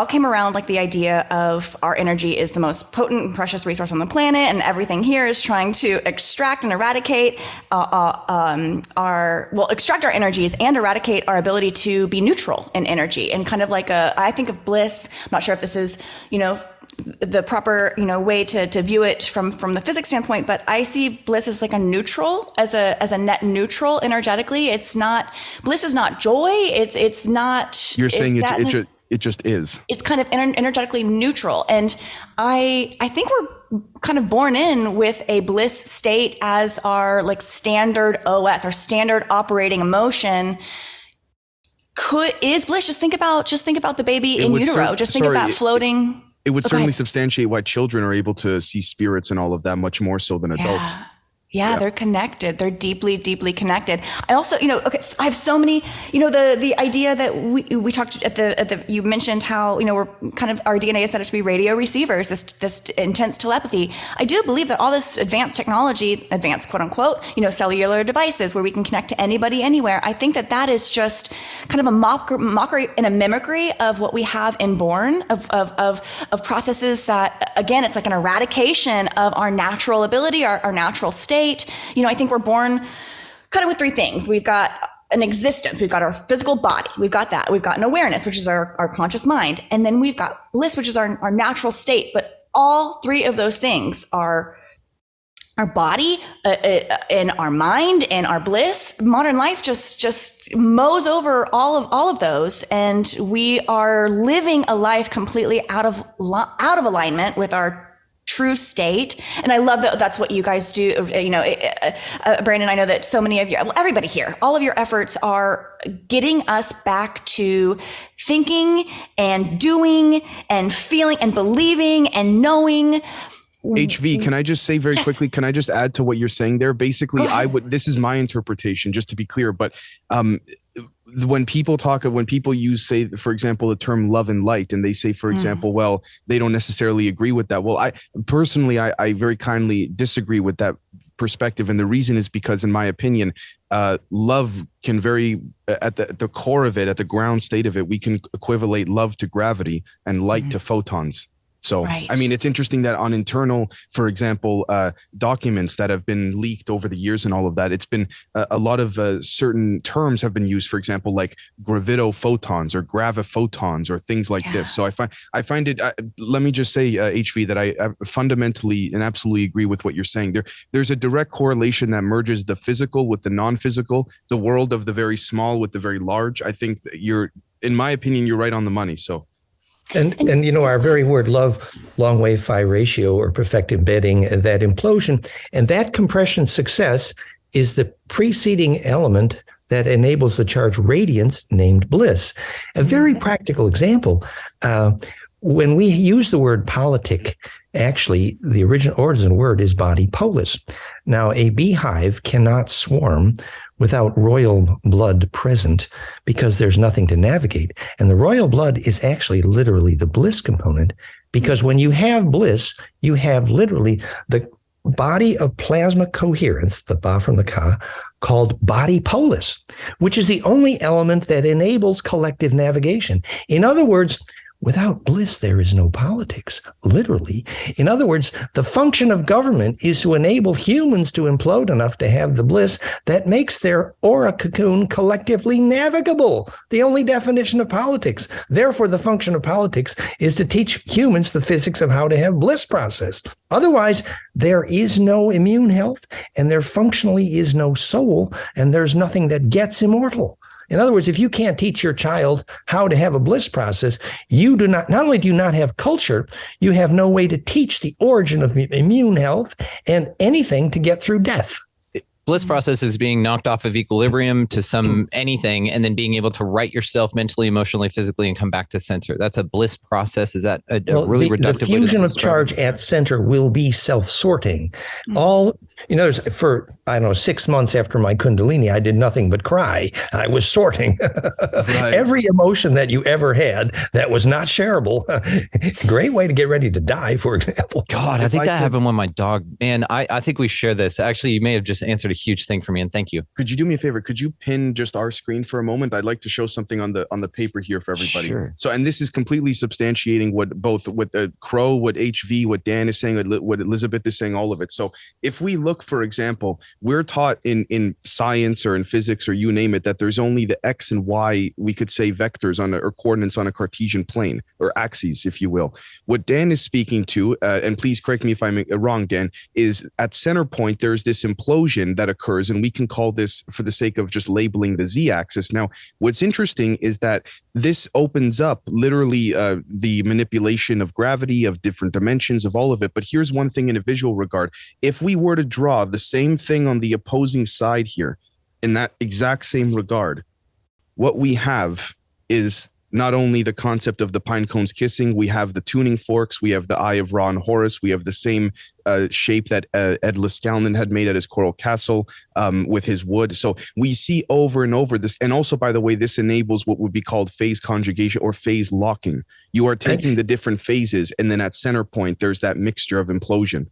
came around, like the idea of our energy is the most potent and precious resource on the planet, and everything here is trying to extract and eradicate extract our energies and eradicate our ability to be neutral in energy. And kind of like I think of bliss, I'm not sure if this is, the proper, way to view it from the physics standpoint, but I see bliss as like a neutral, as a net neutral energetically. It's not, bliss is not joy. It's not. You're saying it just is. It's kind of energetically neutral. And I think we're kind of born in with a bliss state as our like standard OS, our standard operating emotion. Is bliss. Just think about the baby in utero. Just think of that floating. It would certainly substantiate why children are able to see spirits and all of that much more so than adults. Yeah, they're connected. They're deeply, deeply connected. I also, so I have so many, the idea that we talked at the you mentioned how, we're kind of, our DNA is set up to be radio receivers, this intense telepathy. I do believe that all this advanced technology, advanced quote unquote, cellular devices where we can connect to anybody, anywhere. I think that is just kind of a mockery and a mimicry of what we have inborn of processes that, again, it's like an eradication of our natural ability, our natural state. I think we're born kind of with three things. We've got an existence. We've got our physical body. We've got that. We've got an awareness, which is our conscious mind. And then we've got bliss, which is our natural state. But all three of those things are our body and our mind and our bliss. Modern life just mows over all of those. And we are living a life completely out of alignment with our true state. And I love that that's what you guys do. Brandon, I know that so many of you, everybody here, all of your efforts are getting us back to thinking and doing and feeling and believing and knowing. HV, can I just say very quickly, can I just add to what you're saying there? Basically, this is my interpretation, just to be clear, but when people use, say, for example, the term love and light, and they say, for example, well, they don't necessarily agree with that. Well, I personally very kindly disagree with that perspective. And the reason is because, in my opinion, love can at the core of it, at the ground state of it, we can equivalate love to gravity and light to photons. So, right. I mean, it's interesting that on internal, for example, documents that have been leaked over the years and all of that, it's been a lot of certain terms have been used, for example, like gravitophotons or graviphotons or things like this. So I find it, let me just say, HV, that I fundamentally and absolutely agree with what you're saying. There's a direct correlation that merges the physical with the non-physical, the world of the very small with the very large. I think that in my opinion, you're right on the money. So. And our very word love, long wave phi ratio or perfect embedding, that implosion, and that compression success is the preceding element that enables the charge radiance named bliss. A very practical example, when we use the word politic, Actually, the original origin word is body polis. Now, a beehive cannot swarm without royal blood present because there's nothing to navigate. And the royal blood is actually literally the bliss component, because when you have bliss, you have literally the body of plasma coherence, the ba from the ka, called body polis, which is the only element that enables collective navigation. In other words, without bliss, there is no politics, literally. In other words, the function of government is to enable humans to implode enough to have the bliss that makes their aura cocoon collectively navigable, the only definition of politics. Therefore, the function of politics is to teach humans the physics of how to have bliss process. Otherwise, there is no immune health, and there functionally is no soul, and there's nothing that gets immortal. In other words, if you can't teach your child how to have a bliss process, you do not only do you not have culture, you have no way to teach the origin of immune health and anything to get through death. Bliss process is being knocked off of equilibrium to some anything, and then being able to right yourself mentally, emotionally, physically, and come back to center. That's a bliss process. Is that a really reductive way to describe it? The fusion of charge at center will be self-sorting. For, 6 months after my Kundalini, I did nothing but cry. I was sorting. Right. Every emotion that you ever had that was not shareable. Great way to get ready to die, for example. God, I think that happened when my dog, man, I think we share this. Actually, you may have just answered a huge thing for me, and thank you. Could you do me a favor? Could you pin just our screen for a moment? I'd like to show something on the paper here for everybody. Sure. So, and this is completely substantiating what the Crow, what HV, what Dan is saying, what Elizabeth is saying, all of it. So if we look, for example, we're taught in science or in physics or you name it, that there's only the X and Y, we could say vectors or coordinates on a Cartesian plane, or axes, if you will. What Dan is speaking to, and please correct me if I'm wrong, Dan, is at center point, there's this implosion that occurs, and we can call this, for the sake of just labeling, the Z-axis. Now, what's interesting is that this opens up literally the manipulation of gravity, of different dimensions, of all of it. But here's one thing in a visual regard. If we were to draw the same thing on the opposing side here, in that exact same regard, what we have is not only the concept of the pine cones kissing, we have the tuning forks, we have the Eye of Ra and Horus, we have the same shape that Ed Liskalainen had made at his coral castle with his wood. So we see over and over this. And also, by the way, this enables what would be called phase conjugation or phase locking. You are taking the different phases, and then at center point, there's that mixture of implosion.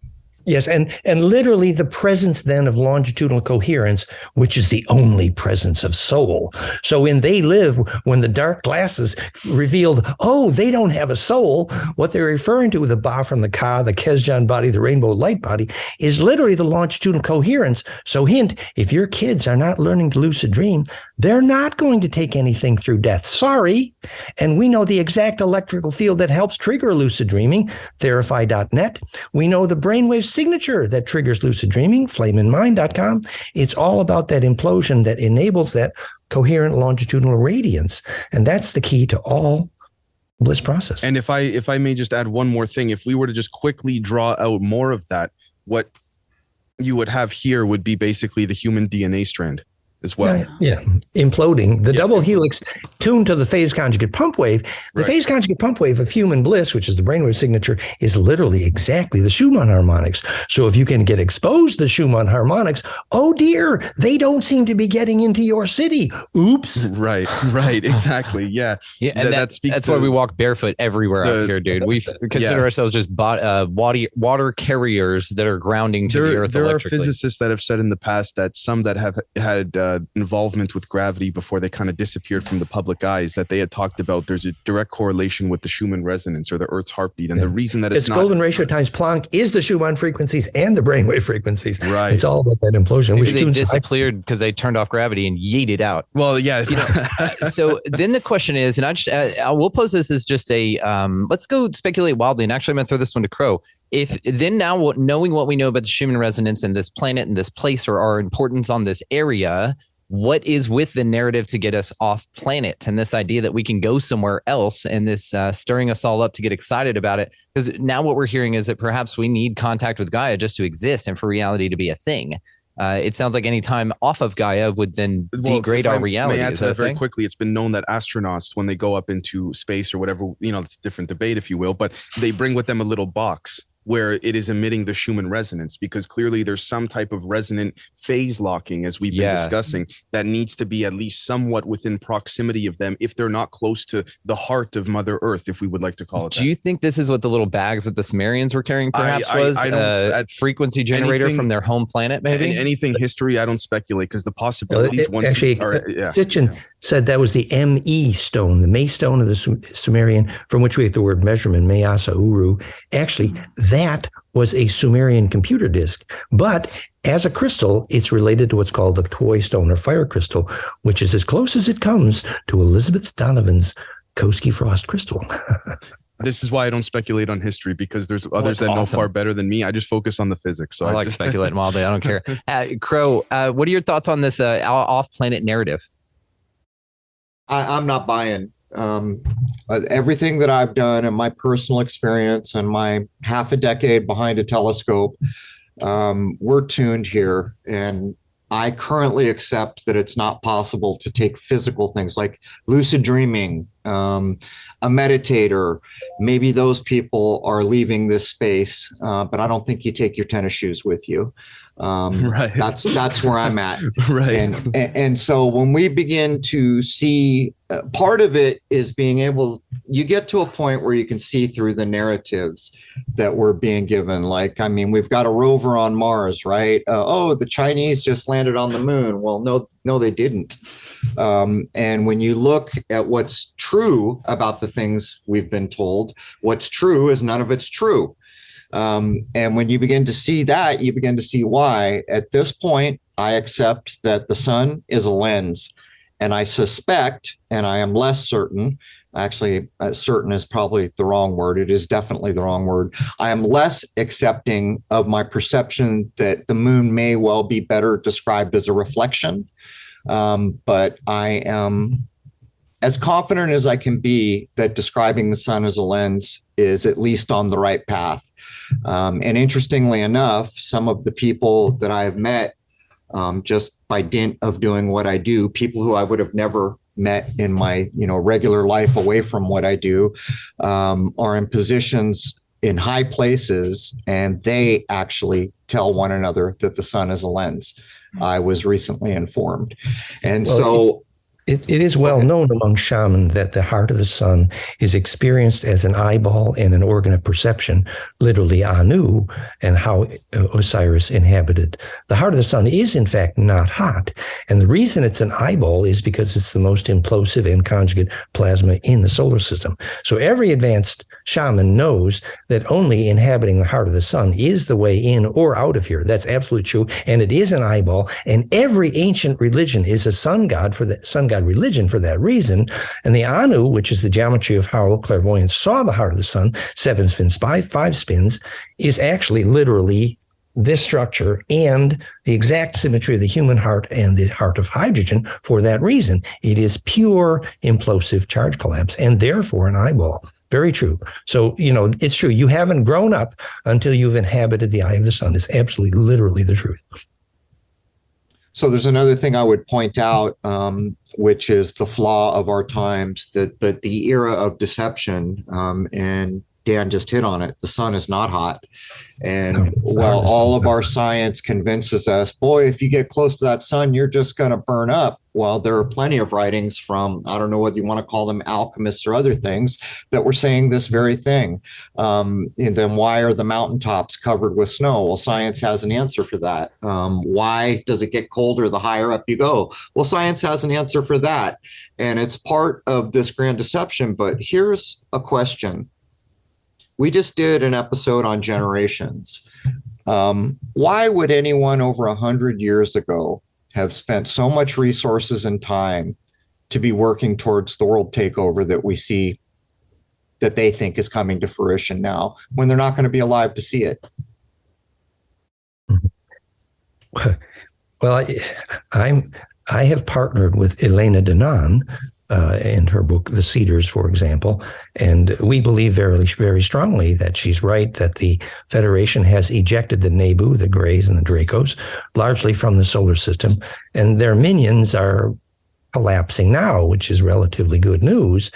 Yes, and literally the presence then of longitudinal coherence, which is the only presence of soul. So when they live, when the dark glasses revealed, oh, they don't have a soul, what they're referring to with the Ba from the Ka, the Kesjan body, the rainbow light body, is literally the longitudinal coherence. So hint, if your kids are not learning to lucid dream, they're not going to take anything through death. Sorry. And we know the exact electrical field that helps trigger lucid dreaming, Therify.net. We know the brainwave signature that triggers lucid dreaming, flameinmind.com. It's all about that implosion that enables that coherent longitudinal radiance. And that's the key to all bliss process. And if I may just add one more thing, if we were to just quickly draw out more of that, what you would have here would be basically the human DNA strand as well. Yeah. Imploding. The double helix tuned to the phase conjugate pump wave. The phase conjugate pump wave of human bliss, which is the brainwave signature, is literally exactly the Schumann harmonics. So if you can get exposed to the Schumann harmonics, oh dear, they don't seem to be getting into your city. Oops. Right, exactly. Yeah. And that's why we walk barefoot everywhere out here, dude. We consider ourselves just water carriers that are grounding to the earth electrically. There are physicists that have said in the past that some that have had involvement with gravity before they kind of disappeared from the public eyes, that they had talked about there's a direct correlation with the Schumann resonance or the Earth's heartbeat. And the reason that it's not golden ratio times Planck is the Schumann frequencies and the brainwave frequencies. Right. It's all about that implosion. Maybe they disappeared because they turned off gravity and yeeted out. Well, yeah. So then the question is, and I will pose this as just a, let's go speculate wildly. And actually I'm going to throw this one to Crow. If then now knowing what we know about the Schumann resonance and this planet and this place or our importance on this area, what is with the narrative to get us off planet and this idea that we can go somewhere else and this stirring us all up to get excited about it? Because now what we're hearing is that perhaps we need contact with Gaia just to exist and for reality to be a thing. It sounds like any time off of Gaia would then degrade our reality. Is that very quickly? It's been known that astronauts, when they go up into space or whatever, it's a different debate, if you will, but they bring with them a little box. where it is emitting the Schumann resonance, because clearly there's some type of resonant phase locking, as we've been discussing, that needs to be at least somewhat within proximity of them if they're not close to the heart of Mother Earth, if we would like to call it that. Do you think this is what the little bags that the Sumerians were carrying perhaps was? A frequency generator from their home planet, maybe? Anything history, I don't speculate, because the possibilities... Sitchin said that was the ME stone, the May stone of the Sumerian, from which we get the word measurement, Mayasa Uru. Actually, that was a Sumerian computer disk. But as a crystal, it's related to what's called the toy stone or fire crystal, which is as close as it comes to Elizabeth Donovan's Koski Frost crystal. This is why I don't speculate on history, because there's others that know far better than me. I just focus on the physics. So I like speculating all day. I don't care. Crow, what are your thoughts on this off-planet narrative? I'm not buying everything that I've done in my personal experience and my half a decade behind a telescope. We're tuned here, and I currently accept that it's not possible to take physical things like lucid dreaming, a meditator. Maybe those people are leaving this space, but I don't think you take your tennis shoes with you. Right. That's where I'm at. Right. And so when we begin to see, part of it is being able, you get to a point where you can see through the narratives that we're being given. Like, I mean, we've got a rover on Mars, right? The Chinese just landed on the moon. Well, no, they didn't. And when you look at what's true about the things we've been told, what's true is none of it's true. And when you begin to see that, you begin to see why. At this point, I accept that the sun is a lens. And I suspect, and I am less certain, actually, certain is probably the wrong word. It is definitely the wrong word. I am less accepting of my perception that the moon may well be better described as a reflection. But I am as confident as I can be that describing the sun as a lens is at least on the right path. And interestingly enough, some of the people that I have met just by dint of doing what I do, people who I would have never met in my regular life away from what I do, are in positions in high places, and they actually tell one another that the sun is a lens. I was recently informed. And It is well known among shaman that the heart of the sun is experienced as an eyeball and an organ of perception, literally Anu, and how Osiris inhabited. The heart of the sun is, in fact, not hot. And the reason it's an eyeball is because it's the most implosive and conjugate plasma in the solar system. So every advanced shaman knows that only inhabiting the heart of the sun is the way in or out of here. That's absolutely true. And it is an eyeball. And every ancient religion is a sun god religion for that reason. And the Anu, which is the geometry of how clairvoyants saw the heart of the sun, 7 spins, 5 spins, is actually literally this structure and the exact symmetry of the human heart and the heart of hydrogen. For that reason, it is pure implosive charge collapse and therefore an eyeball. Very true. So, it's true. You haven't grown up until you've inhabited the eye of the sun. It's absolutely literally the truth. So there's another thing I would point out, which is the flaw of our times, that the era of deception, and Dan just hit on it. The sun is not hot. And while all of our science convinces us, boy, if you get close to that sun, you're just going to burn up. Well, there are plenty of writings from, I don't know whether you want to call them alchemists or other things, that were saying this very thing. And then why are the mountaintops covered with snow? Well, science has an answer for that. Why does it get colder the higher up you go? Well, science has an answer for that. And it's part of this grand deception. But here's a question. We just did an episode on generations. Why would anyone over 100 years ago have spent so much resources and time to be working towards the world takeover that we see, that they think is coming to fruition now, when they're not going to be alive to see it? Well, I have partnered with Elena Danaan in her book, The Cedars, for example, and we believe very, very strongly that she's right, that the Federation has ejected the Nebu, the Greys, and the Dracos, largely from the solar system, and their minions are collapsing now, which is relatively good news,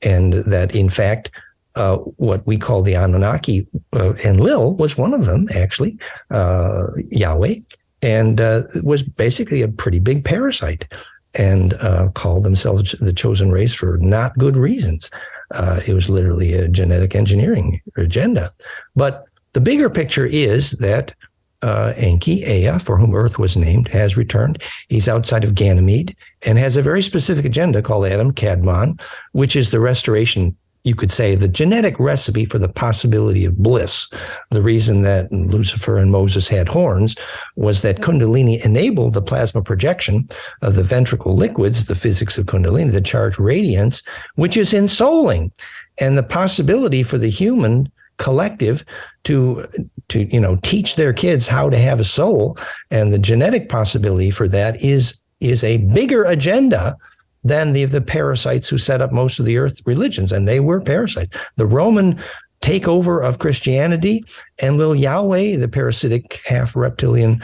and that, in fact, what we call the Anunnaki, and Lil was one of them, actually, Yahweh, and was basically a pretty big parasite, and called themselves the chosen race for not good reasons. It was literally a genetic engineering agenda. But the bigger picture is that Enki, Ea, for whom Earth was named, has returned. He's outside of Ganymede and has a very specific agenda called Adam Kadmon, which is the restoration, you could say, the genetic recipe for the possibility of bliss. The reason that Lucifer and Moses had horns was that Kundalini enabled the plasma projection of the ventricle liquids, the physics of Kundalini, the charged radiance, which is ensouling. And the possibility for the human collective to teach their kids how to have a soul, and the genetic possibility for that is a bigger agenda than the parasites who set up most of the earth religions, and they were parasites. The Roman takeover of Christianity, and Lil Yahweh, the parasitic half reptilian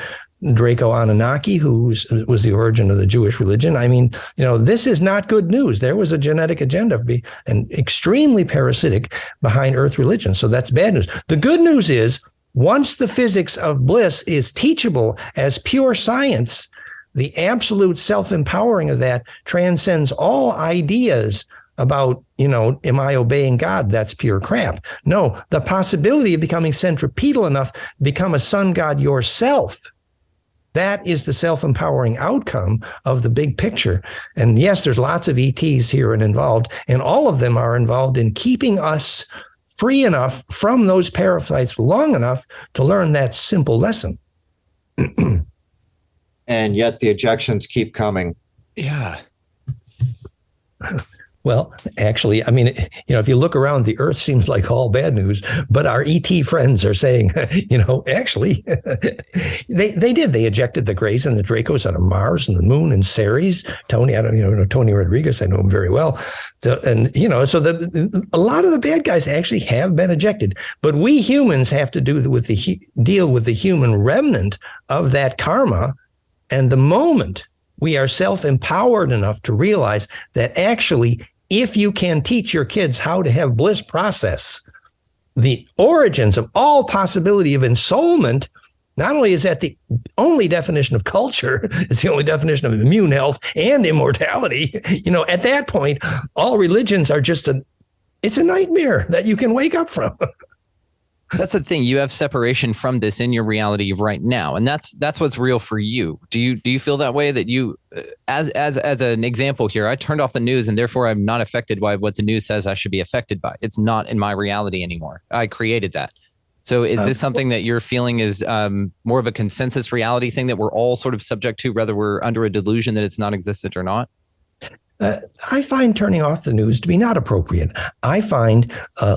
Draco Anunnaki, who was the origin of the Jewish religion. I mean, this is not good news. There was a genetic agenda and extremely parasitic behind earth religion. So that's bad news. The good news is, once the physics of bliss is teachable as pure science, the absolute self-empowering of that transcends all ideas about, am I obeying God? That's pure crap. No, the possibility of becoming centripetal enough to become a sun god yourself, that is the self-empowering outcome of the big picture. And yes, there's lots of ETs here and involved, and all of them are involved in keeping us free enough from those parasites long enough to learn that simple lesson. And yet the ejections keep coming. Yeah. Well, actually, I mean, if you look around, the Earth seems like all bad news, but our ET friends are saying, actually, they did. They ejected the Greys and the Dracos out of Mars and the Moon and Ceres. Tony, I don't know Tony Rodriguez. I know him very well. So, and a lot of the bad guys actually have been ejected, but we humans have to deal with the human remnant of that karma. And the moment we are self-empowered enough to realize that actually, if you can teach your kids how to have bliss process, the origins of all possibility of ensoulment, not only is that the only definition of culture, it's the only definition of immune health and immortality. At that point, all religions are it's a nightmare that you can wake up from. That's the thing. You have separation from this in your reality right now, and that's what's real for you. Do you feel that way? That you, as an example here, I turned off the news, and therefore I'm not affected by what the news says I should be affected by. It's not in my reality anymore. I created that. So is this something that you're feeling is more of a consensus reality thing that we're all sort of subject to, whether we're under a delusion that it's non-existent or not? I find turning off the news to be not appropriate. I find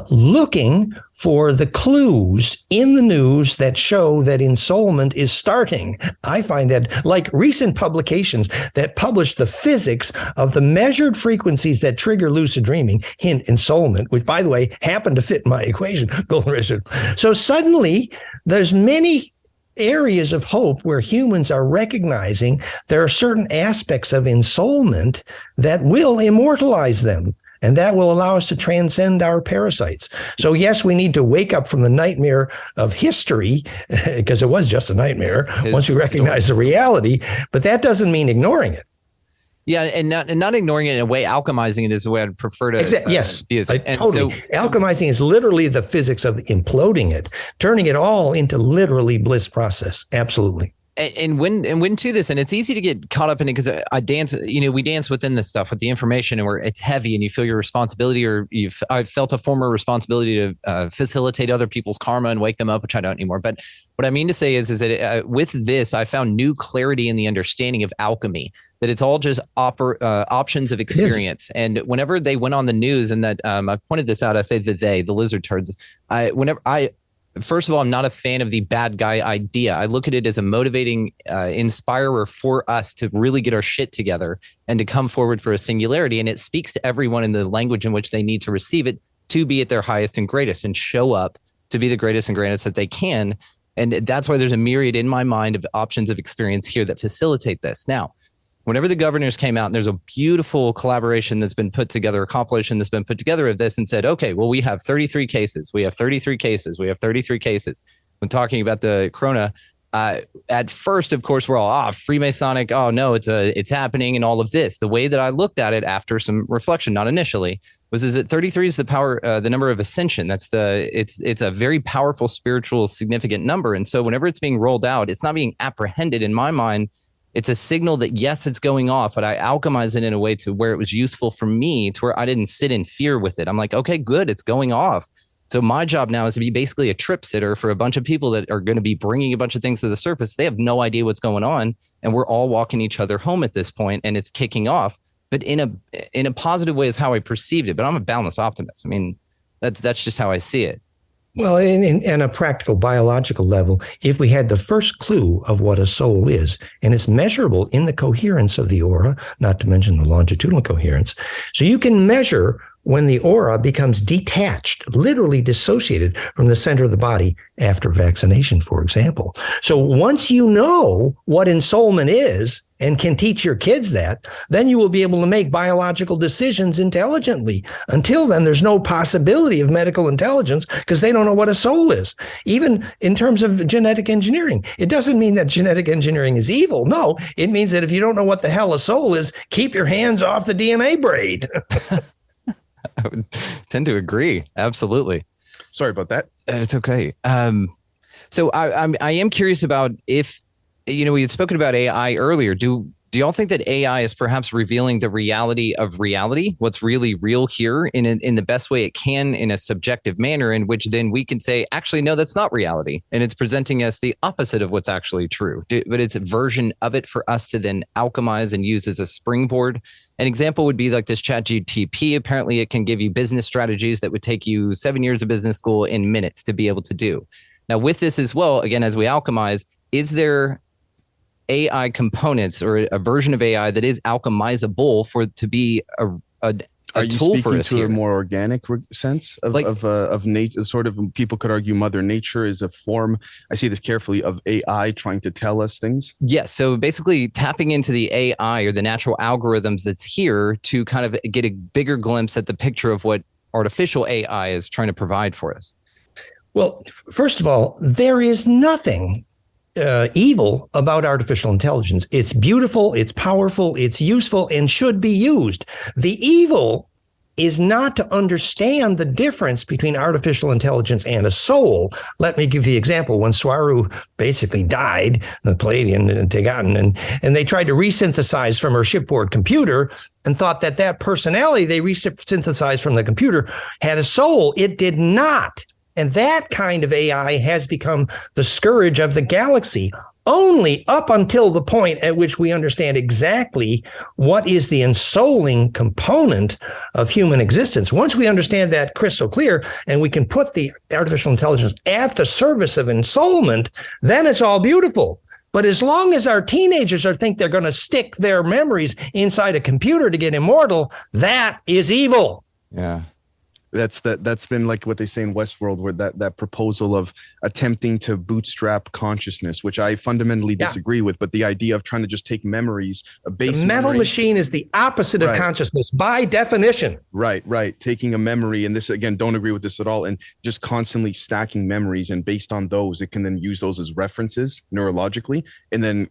looking for the clues in the news that show that ensoulment is starting. I find that, like recent publications that publish the physics of the measured frequencies that trigger lucid dreaming, hint ensoulment, which, by the way, happen to fit my equation, golden ratio. So suddenly there's many areas of hope where humans are recognizing there are certain aspects of ensoulment that will immortalize them, and that will allow us to transcend our parasites. So yes, we need to wake up from the nightmare of history, because it was just a nightmare once we recognize the reality, but that doesn't mean ignoring it. Yeah, and not ignoring it in a way, alchemizing it is the way I'd prefer to. Yes, use it. And totally. So, alchemizing is literally the physics of imploding it, turning it all into literally bliss process. Absolutely. And when to this, and it's easy to get caught up in it because I dance, we dance within this stuff with the information, and it's heavy, and you feel your responsibility, or I've felt a former responsibility to facilitate other people's karma and wake them up, which I don't anymore. But what I mean to say is that with this, I found new clarity in the understanding of alchemy, that it's all just options of experience. And whenever they went on the news, and that I pointed this out, I say the lizard turds, first of all, I'm not a fan of the bad guy idea. I look at it as a motivating inspirer for us to really get our shit together and to come forward for a singularity. And it speaks to everyone in the language in which they need to receive it to be at their highest and greatest and show up to be the greatest and greatest that they can. And that's why there's a myriad in my mind of options of experience here that facilitate this. Now, whenever the governors came out, and there's a beautiful collaboration that's been put together, a compilation that's been put together of this, and said, okay, well, we have 33 cases. We have 33 cases. We have 33 cases. When talking about the corona, at first, of course, we're all Freemasonic. Oh no, it's happening, and all of this. The way that I looked at it after some reflection, not initially, is that 33 is the power, the number of ascension. It's a very powerful, spiritual, significant number. And so whenever it's being rolled out, it's not being apprehended in my mind. It's a signal that yes, it's going off, but I alchemize it in a way to where it was useful for me, to where I didn't sit in fear with it. I'm like, okay, good, it's going off. So my job now is to be basically a trip sitter for a bunch of people that are going to be bringing a bunch of things to the surface. They have no idea what's going on, and we're all walking each other home at this point, and it's kicking off. But in a positive way is how I perceived it. But I'm a boundless optimist. I mean, that's just how I see it. Well, in a practical biological level, if we had the first clue of what a soul is, and it's measurable in the coherence of the aura, not to mention the longitudinal coherence, so you can measure when the aura becomes detached, literally dissociated from the center of the body after vaccination, for example. So once you know what ensoulment is and can teach your kids that, then you will be able to make biological decisions intelligently. Until then, there's no possibility of medical intelligence because they don't know what a soul is. Even in terms of genetic engineering, it doesn't mean that genetic engineering is evil. No, it means that if you don't know what the hell a soul is, keep your hands off the DNA braid. I would tend to agree. Absolutely. Sorry about that. It's okay. So I am curious about if, we had spoken about AI earlier. Do y'all think that AI is perhaps revealing the reality of reality, what's really real here in the best way it can, in a subjective manner, in which then we can say, actually, no, that's not reality. And it's presenting us the opposite of what's actually true. But it's a version of it for us to then alchemize and use as a springboard. An example would be like this ChatGPT. Apparently, it can give you business strategies that would take you 7 years of business school in minutes to be able to do. Now, with this as well, again, as we alchemize, is there AI components or a version of AI that is alchemizable for it to be a tool for us to here? A more organic sense of nature? Sort of, people could argue Mother Nature is a form, I see this carefully, of AI trying to tell us things. Yes. So basically tapping into the AI or the natural algorithms that's here to kind of get a bigger glimpse at the picture of what artificial AI is trying to provide for us. Well, first of all, there is nothing evil about artificial intelligence. It's beautiful, it's powerful, it's useful, and should be used. The evil is not to understand the difference between artificial intelligence and a soul. Let me give the example. When Swaru basically died, the Palladian and Tegotan, and they tried to resynthesize from her shipboard computer and thought that personality they resynthesized from the computer had a soul. It did not. And that kind of AI has become the scourge of the galaxy, only up until the point at which we understand exactly what is the ensouling component of human existence. Once we understand that crystal clear and we can put the artificial intelligence at the service of ensoulment, then it's all beautiful. But as long as our teenagers think they're going to stick their memories inside a computer to get immortal, that is evil. Yeah. That's been like what they say in Westworld, where that proposal of attempting to bootstrap consciousness, which I fundamentally disagree with, but the idea of trying to just take memories, a base the metal memory, machine is the opposite of consciousness by definition. Right. Taking a memory, and this, again, don't agree with this at all, and just constantly stacking memories, and based on those, it can then use those as references neurologically, and then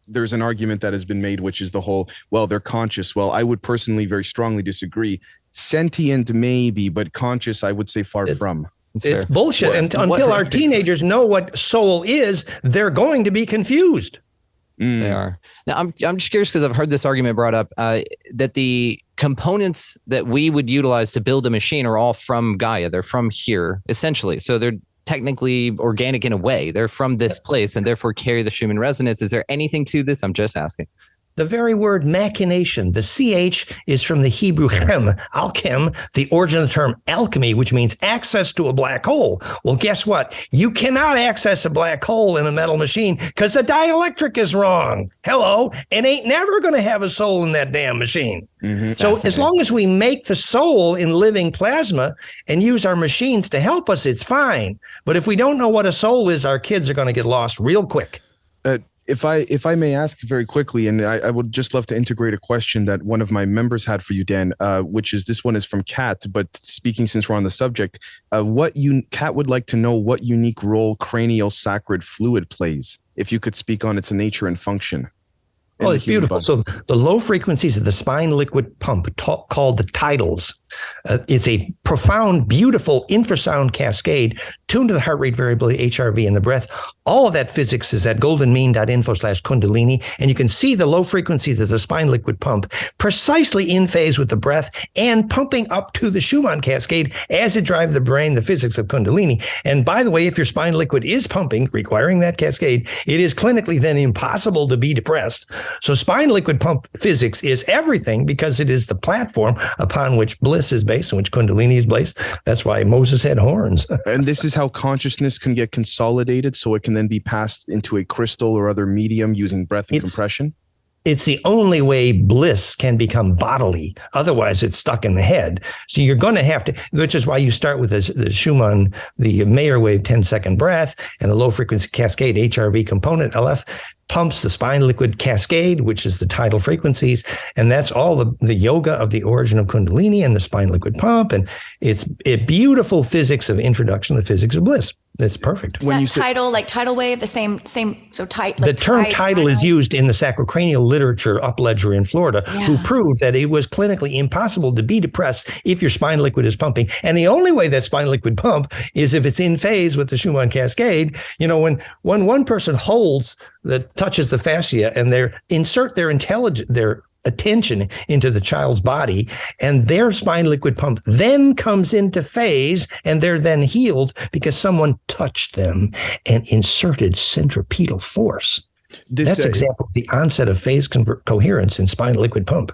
there's an argument that has been made, which is the whole, well, they're conscious. Well, I would personally very strongly disagree. Sentient, maybe, but conscious, I would say far from. It's bullshit. Until our teenagers know what soul is, they're going to be confused. They are. Now, I'm just curious because I've heard this argument brought up that the components that we would utilize to build a machine are all from Gaia. They're from here, essentially. So they're technically organic in a way. They're from this place and therefore carry the Schumann resonance. Is there anything to this? I'm just asking. The very word machination, the CH is from the Hebrew chem, alchem, the origin of the term alchemy, which means access to a black hole. Well, guess what? You cannot access a black hole in a metal machine because the dielectric is wrong. Hello, and ain't never going to have a soul in that damn machine. Mm-hmm. So as long as we make the soul in living plasma and use our machines to help us, it's fine. But if we don't know what a soul is, our kids are going to get lost real quick. If I may ask very quickly, and I would just love to integrate a question that one of my members had for you, Dan, which is, this one is from Kat, but speaking since we're on the subject, Kat would like to know what unique role cranial sacred fluid plays, if you could speak on its nature and function. Oh, it's beautiful. So the low frequencies of the spine liquid pump, called the tidals, it's a profound, beautiful infrasound cascade tuned to the heart rate variability, HRV, and the breath. All of that physics is at goldenmean.info/Kundalini. And you can see the low frequencies of the spine liquid pump precisely in phase with the breath and pumping up to the Schumann cascade as it drives the brain, the physics of Kundalini. And by the way, if your spine liquid is pumping, requiring that cascade, it is clinically then impossible to be depressed. So spine liquid pump physics is everything, because it is the platform upon which bliss is based and which Kundalini is based. That's why Moses had horns. And this is how consciousness can get consolidated, so it can then be passed into a crystal or other medium using breath and compression. It's the only way bliss can become bodily. Otherwise, it's stuck in the head. So you're going to have to, which is why you start with the Schumann, the Mayer wave 10-second breath, and the low frequency cascade HRV component, LF, pumps the spine liquid cascade, which is the tidal frequencies. And that's all the yoga of the origin of Kundalini and the spine liquid pump. And it's a beautiful physics of introduction to the physics of bliss. It's perfect. When you say tidal wave, the same, so tight. The term tidal is used in the sacrocranial literature up ledger in Florida, who proved that it was clinically impossible to be depressed if your spine liquid is pumping. And the only way that spine liquid pump is if it's in phase with the Schumann cascade. You know, when one person touches the fascia and they insert their attention into the child's body, and their spine liquid pump then comes into phase, and they're then healed because someone touched them and inserted centripetal force. That's example of the onset of phase coherence in spine liquid pump.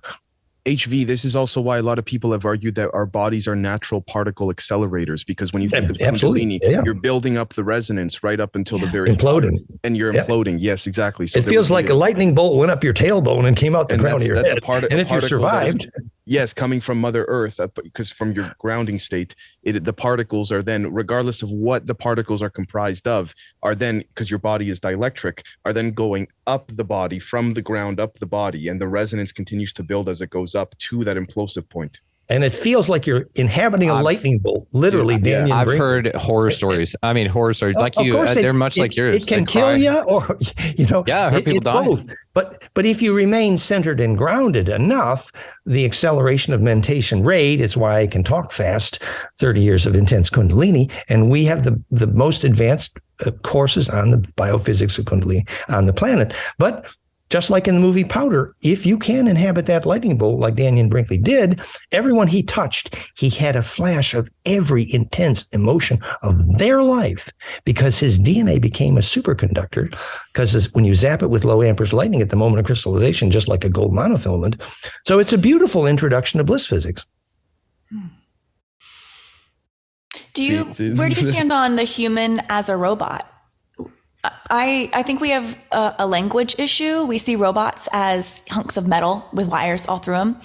HV, this is also why a lot of people have argued that our bodies are natural particle accelerators, because when you think of Kundalini, you're building up the resonance right up until the very imploding. And you're imploding. Yes, exactly. So it feels like a lightning bolt went up your tailbone and came out the crown of your head. And if you survived, yes, coming from Mother Earth, because from your grounding state, the particles are then, regardless of what the particles are comprised of, are then, because your body is dielectric, are then going up the body, from the ground up the body, and the resonance continues to build as it goes up to that implosive point. And it feels like you're inhabiting a lightning bolt, literally. Dude, I've heard horror stories. I mean, horror stories like they're much like yours. It can kill you, or I heard people die. Both. But if you remain centered and grounded enough, the acceleration of mentation rate is why I can talk fast. 30 years of intense Kundalini, and we have the most advanced courses on the biophysics of Kundalini on the planet. But just like in the movie Powder, if you can inhabit that lightning bolt like Daniel Brinkley did, everyone he touched, he had a flash of every intense emotion of their life, because his DNA became a superconductor. Because when you zap it with low amperage lightning at the moment of crystallization, just like a gold monofilament. So it's a beautiful introduction to bliss physics. Where do you stand on the human as a robot? I think we have a language issue. We see robots as hunks of metal with wires all through them.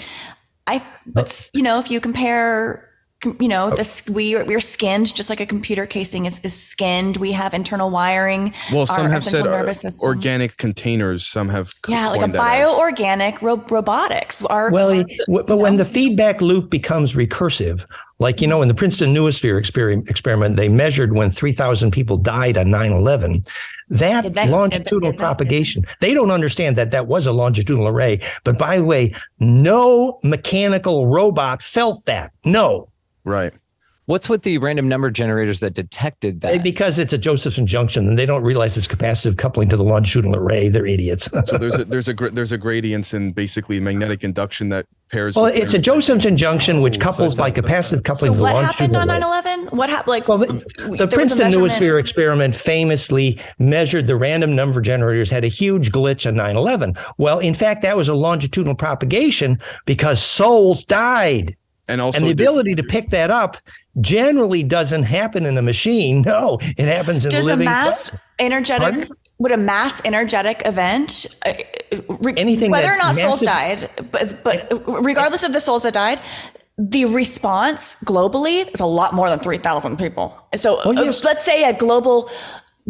But if you compare, we're skinned just like a computer casing is skinned. We have internal wiring. Well, some have said organic containers. Some have like a bioorganic robotics. But when the feedback loop becomes recursive, like, in the Princeton Noosphere experiment, they measured when 3,000 people died on 9/11. That longitudinal propagation, they don't understand that was a longitudinal array. But by the way, no mechanical robot felt that. No. Right. What's with the random number generators that detected that? Because it's a Josephson junction, and they don't realize it's capacitive coupling to the longitudinal array. They're idiots. So there's a gradients in basically magnetic induction that pairs. Well, it's a Josephson junction which couples by capacitive coupling to the longitudinal array. What happened on 9/11? What happened? The Princeton Noosphere experiment famously measured the random number generators had a huge glitch on 9/11. Well, in fact, that was a longitudinal propagation because souls died. And the ability to pick that up generally doesn't happen in a machine. No, it happens in a living. Would a mass energetic event, anything whether or not souls died, but regardless of the souls that died, the response globally is a lot more than 3,000 people. So let's say a global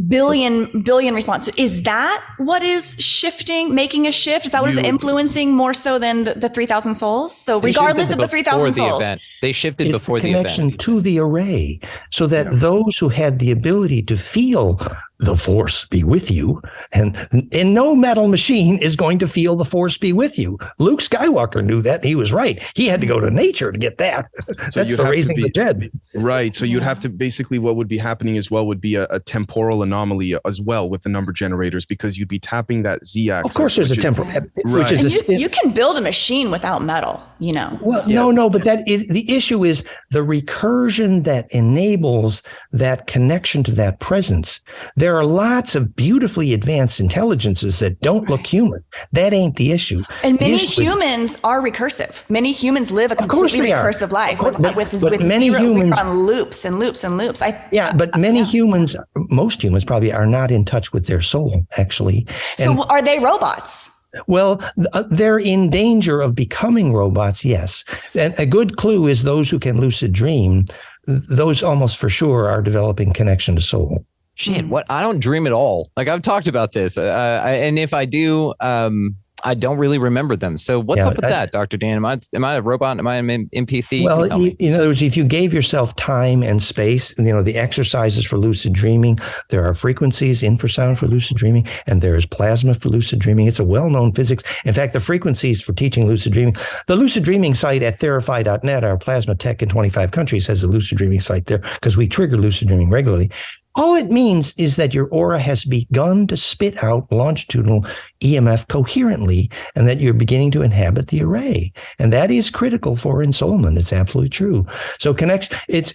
billion responses. Is that what is shifting, making a shift? Is that what is influencing more so than the 3,000 souls? So regardless of the 3,000 souls, they shifted before the connection event to the array, so that those who had the ability to feel the force be with you, and no metal machine is going to feel the force be with you. Luke Skywalker knew that. He was right. He had to go to nature to get that. So That's the raising the dead. Right. So you'd have to basically, what would be happening as well would be a temporal anomaly as well with the number generators, because you'd be tapping that Z-axis. Of course, there's a temporal, which is you can build a machine without metal, you know. Well, no, but the issue is the recursion that enables that connection to that presence. There are lots of beautifully advanced intelligences that don't look human. That ain't the issue. And many humans are recursive. Many humans live a completely recursive life with many humans on loops and loops and loops. But many humans, most humans probably are not in touch with their soul, actually. So are they robots? Well, they're in danger of becoming robots, yes. And a good clue is those who can lucid dream, those almost for sure are developing connection to soul. Shit, what? I don't dream at all. Like, I've talked about this, and if I do, I don't really remember them. So what's up with that, Dr. Dan? Am I a robot? Am I an NPC? Well, in other words, if you gave yourself time and space, the exercises for lucid dreaming, there are frequencies, infrasound for lucid dreaming, and there is plasma for lucid dreaming. It's a well-known physics. In fact, the frequencies for teaching lucid dreaming, the lucid dreaming site at therapy.net, our plasma tech in 25 countries has a lucid dreaming site there because we trigger lucid dreaming regularly. All it means is that your aura has begun to spit out longitudinal EMF coherently, and that you're beginning to inhabit the array. And that is critical for ensoulment. It's absolutely true. So connection, it's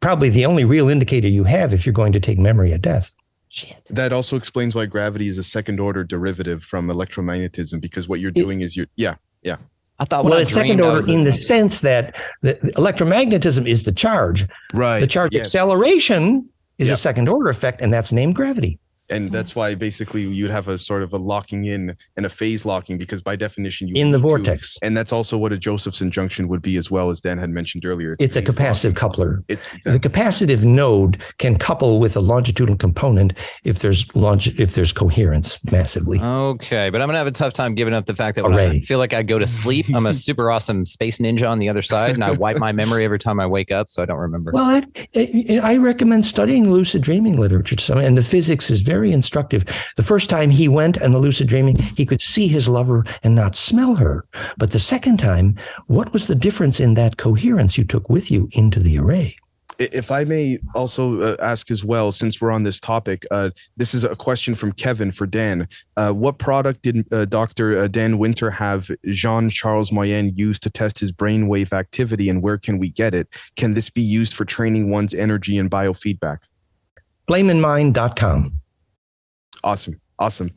probably the only real indicator you have if you're going to take memory at death. Shit. That also explains why gravity is a second order derivative from electromagnetism, because what you're doing is I thought, well, it's second order in the sense that the electromagnetism is the charge. Right. The charge acceleration is a second order effect, and that's named gravity. And that's why basically you'd have a sort of a locking in and a phase locking, because by definition you in the vortex. And that's also what a Josephson junction would be as well, as Dan had mentioned earlier. It's a capacitive coupler. Exactly. The capacitive node can couple with a longitudinal component if there's coherence massively. Okay, but I'm gonna have a tough time giving up the fact that when I feel like I go to sleep, I'm a super awesome space ninja on the other side, and I wipe my memory every time I wake up, so I don't remember. Well, I recommend studying lucid dreaming literature, and the physics is very instructive. The first time he went and the lucid dreaming, he could see his lover and not smell her. But the second time, what was the difference in that coherence you took with you into the array? If I may also ask as well, since we're on this topic, this is a question from Kevin for Dan. What product did Dr. Dan Winter have Jean-Charles Moyen use to test his brainwave activity, and where can we get it? Can this be used for training one's energy and biofeedback? Flameinmind.com. Awesome.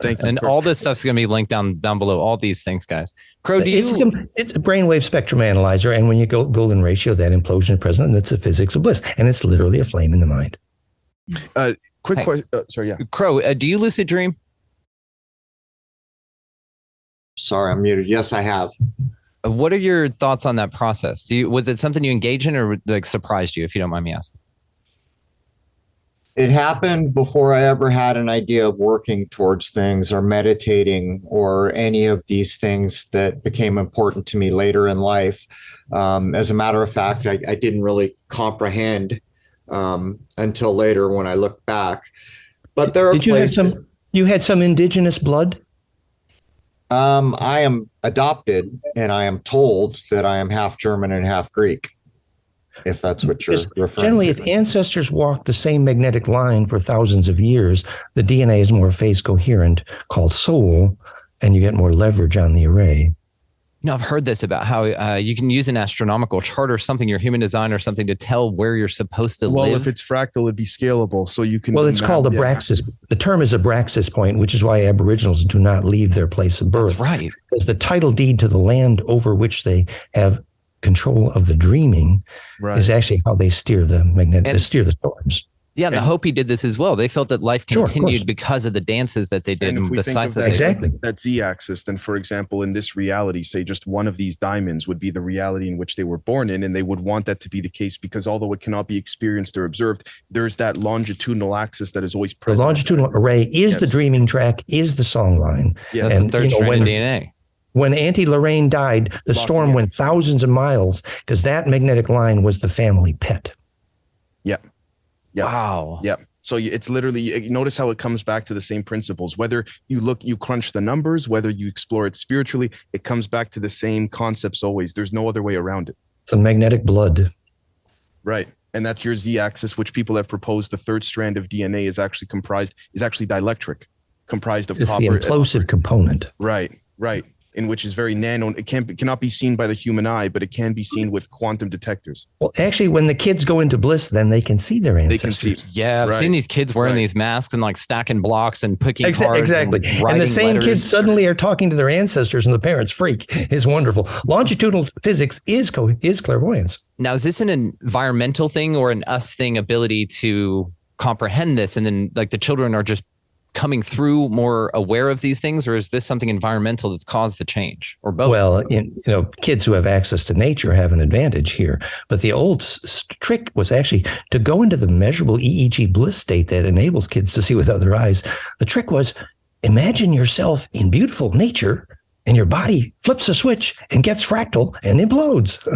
Thank you. And all this stuff's going to be linked down below. All these things, guys. Crow, it's a brainwave spectrum analyzer, and when you go golden ratio, that implosion is present, and that's the physics of bliss, and it's literally a flame in the mind. Quick question. Sorry, yeah. Crow, do you lucid dream? Sorry, I'm muted. Yes, I have. What are your thoughts on that process? Was it something you engaged in, or like surprised you, if you don't mind me asking? It happened before I ever had an idea of working towards things or meditating or any of these things that became important to me later in life. As a matter of fact, I didn't really comprehend until later when I look back. But there are places. You had some indigenous blood? I am adopted, and I am told that I am half German and half Greek, if that's what you're referring generally, to. If ancestors walk the same magnetic line for thousands of years, the DNA is more phase coherent, called soul, and you get more leverage on the array. No, I've heard this about how you can use an astronomical chart or something, your human design or something, to tell where you're supposed to live. Well, if it's fractal, it'd be scalable. So you can. Well, it's called abraxas. The term is abraxas point, which is why Aboriginals do not leave their place of birth. That's right. Because the title deed to the land over which they have control of the dreaming is actually how they steer the storms. Yeah, and the Hopi did this as well. They felt that life Sure, continued because of the dances that they did and the sights that exactly that z-axis, then for example, in this reality, say just one of these diamonds would be the reality in which they were born in, and they would want that to be the case because although it cannot be experienced or observed, there's that longitudinal axis that is always present. The longitudinal array is the dreaming track, is the song line. Yes, that's the third strand of DNA. When Auntie Lorraine died, the storm went thousands of miles because that magnetic line was the family pet. Yeah. Yeah. Wow. Yeah. So it's literally, notice how it comes back to the same principles. Whether you crunch the numbers, whether you explore it spiritually, it comes back to the same concepts always. There's no other way around it. It's a magnetic blood. Right. And that's your z-axis, which people have proposed the third strand of DNA is actually dielectric, comprised of copper. It's the implosive component. Right. Right. In which is very nano. It cannot be seen by the human eye, but it can be seen with quantum detectors. Well, actually, when the kids go into bliss, then they can see their ancestors. They can see. Yeah, I've seen these kids wearing these masks and like stacking blocks and picking cards. Exactly. And the same kids suddenly are talking to their ancestors and the parents freak. It's wonderful. Longitudinal physics is clairvoyance. Now, is this an environmental thing or an us thing ability to comprehend this? And then like the children are just coming through more aware of these things, or is this something environmental that's caused the change, or both? Well, kids who have access to nature have an advantage here, but the old trick was actually to go into the measurable EEG bliss state that enables kids to see with other eyes. The trick was imagine yourself in beautiful nature and your body flips a switch and gets fractal and implodes.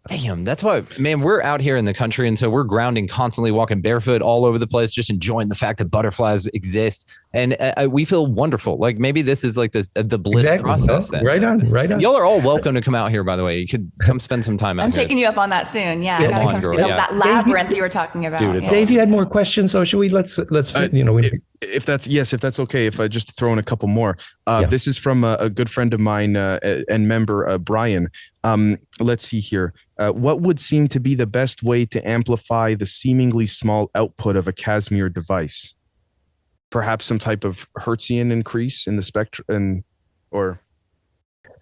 Damn, that's why, man, we're out here in the country. And so we're grounding constantly, walking barefoot all over the place, just enjoying the fact that butterflies exist. And we feel wonderful. Like maybe this is like the bliss process. No, right on. Y'all are all welcome to come out here, by the way. You could come spend some time out I'm here. taking you up on that soon. Yeah, I gotta come see that labyrinth you were talking about. Dude, Dave, you had more questions, so should we let's if that's okay, if I just throw in a couple more. This is from a good friend of mine and member, Brian. Let's see here. What would seem to be the best way to amplify the seemingly small output of a Casimir device? Perhaps some type of Hertzian increase in the spectrum, or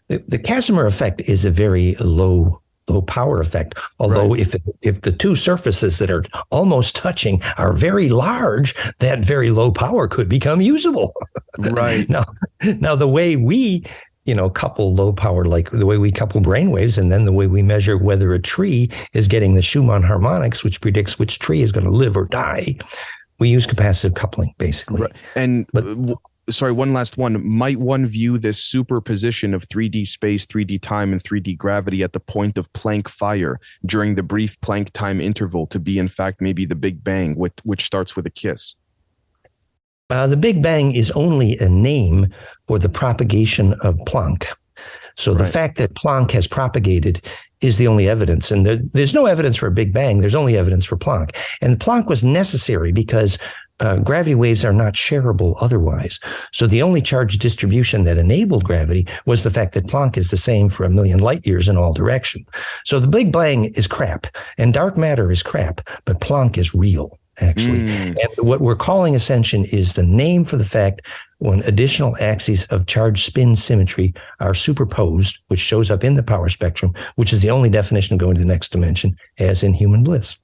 the Casimir effect is a very low power effect. Although if the two surfaces that are almost touching are very large, that very low power could become usable. Right. Now the way we couple low power, like the way we couple brainwaves, and then the way we measure whether a tree is getting the Schumann harmonics, which predicts which tree is going to live or die. We use capacitive coupling, basically. Right. And sorry, one last one. Might one view this superposition of 3D space, 3D time, and 3D gravity at the point of Planck fire during the brief Planck time interval to be, in fact, maybe the Big Bang, which starts with a kiss? The Big Bang is only a name for the propagation of Planck. So the fact that Planck has propagated is the only evidence. And there's no evidence for a Big Bang. There's only evidence for Planck. And Planck was necessary because gravity waves are not shareable otherwise. So the only charge distribution that enabled gravity was the fact that Planck is the same for 1 million light years in all direction. So the Big Bang is crap and dark matter is crap, but Planck is real, actually. And what we're calling ascension is the name for the fact when additional axes of charge spin symmetry are superposed, which shows up in the power spectrum, which is the only definition of going to the next dimension, as in human bliss.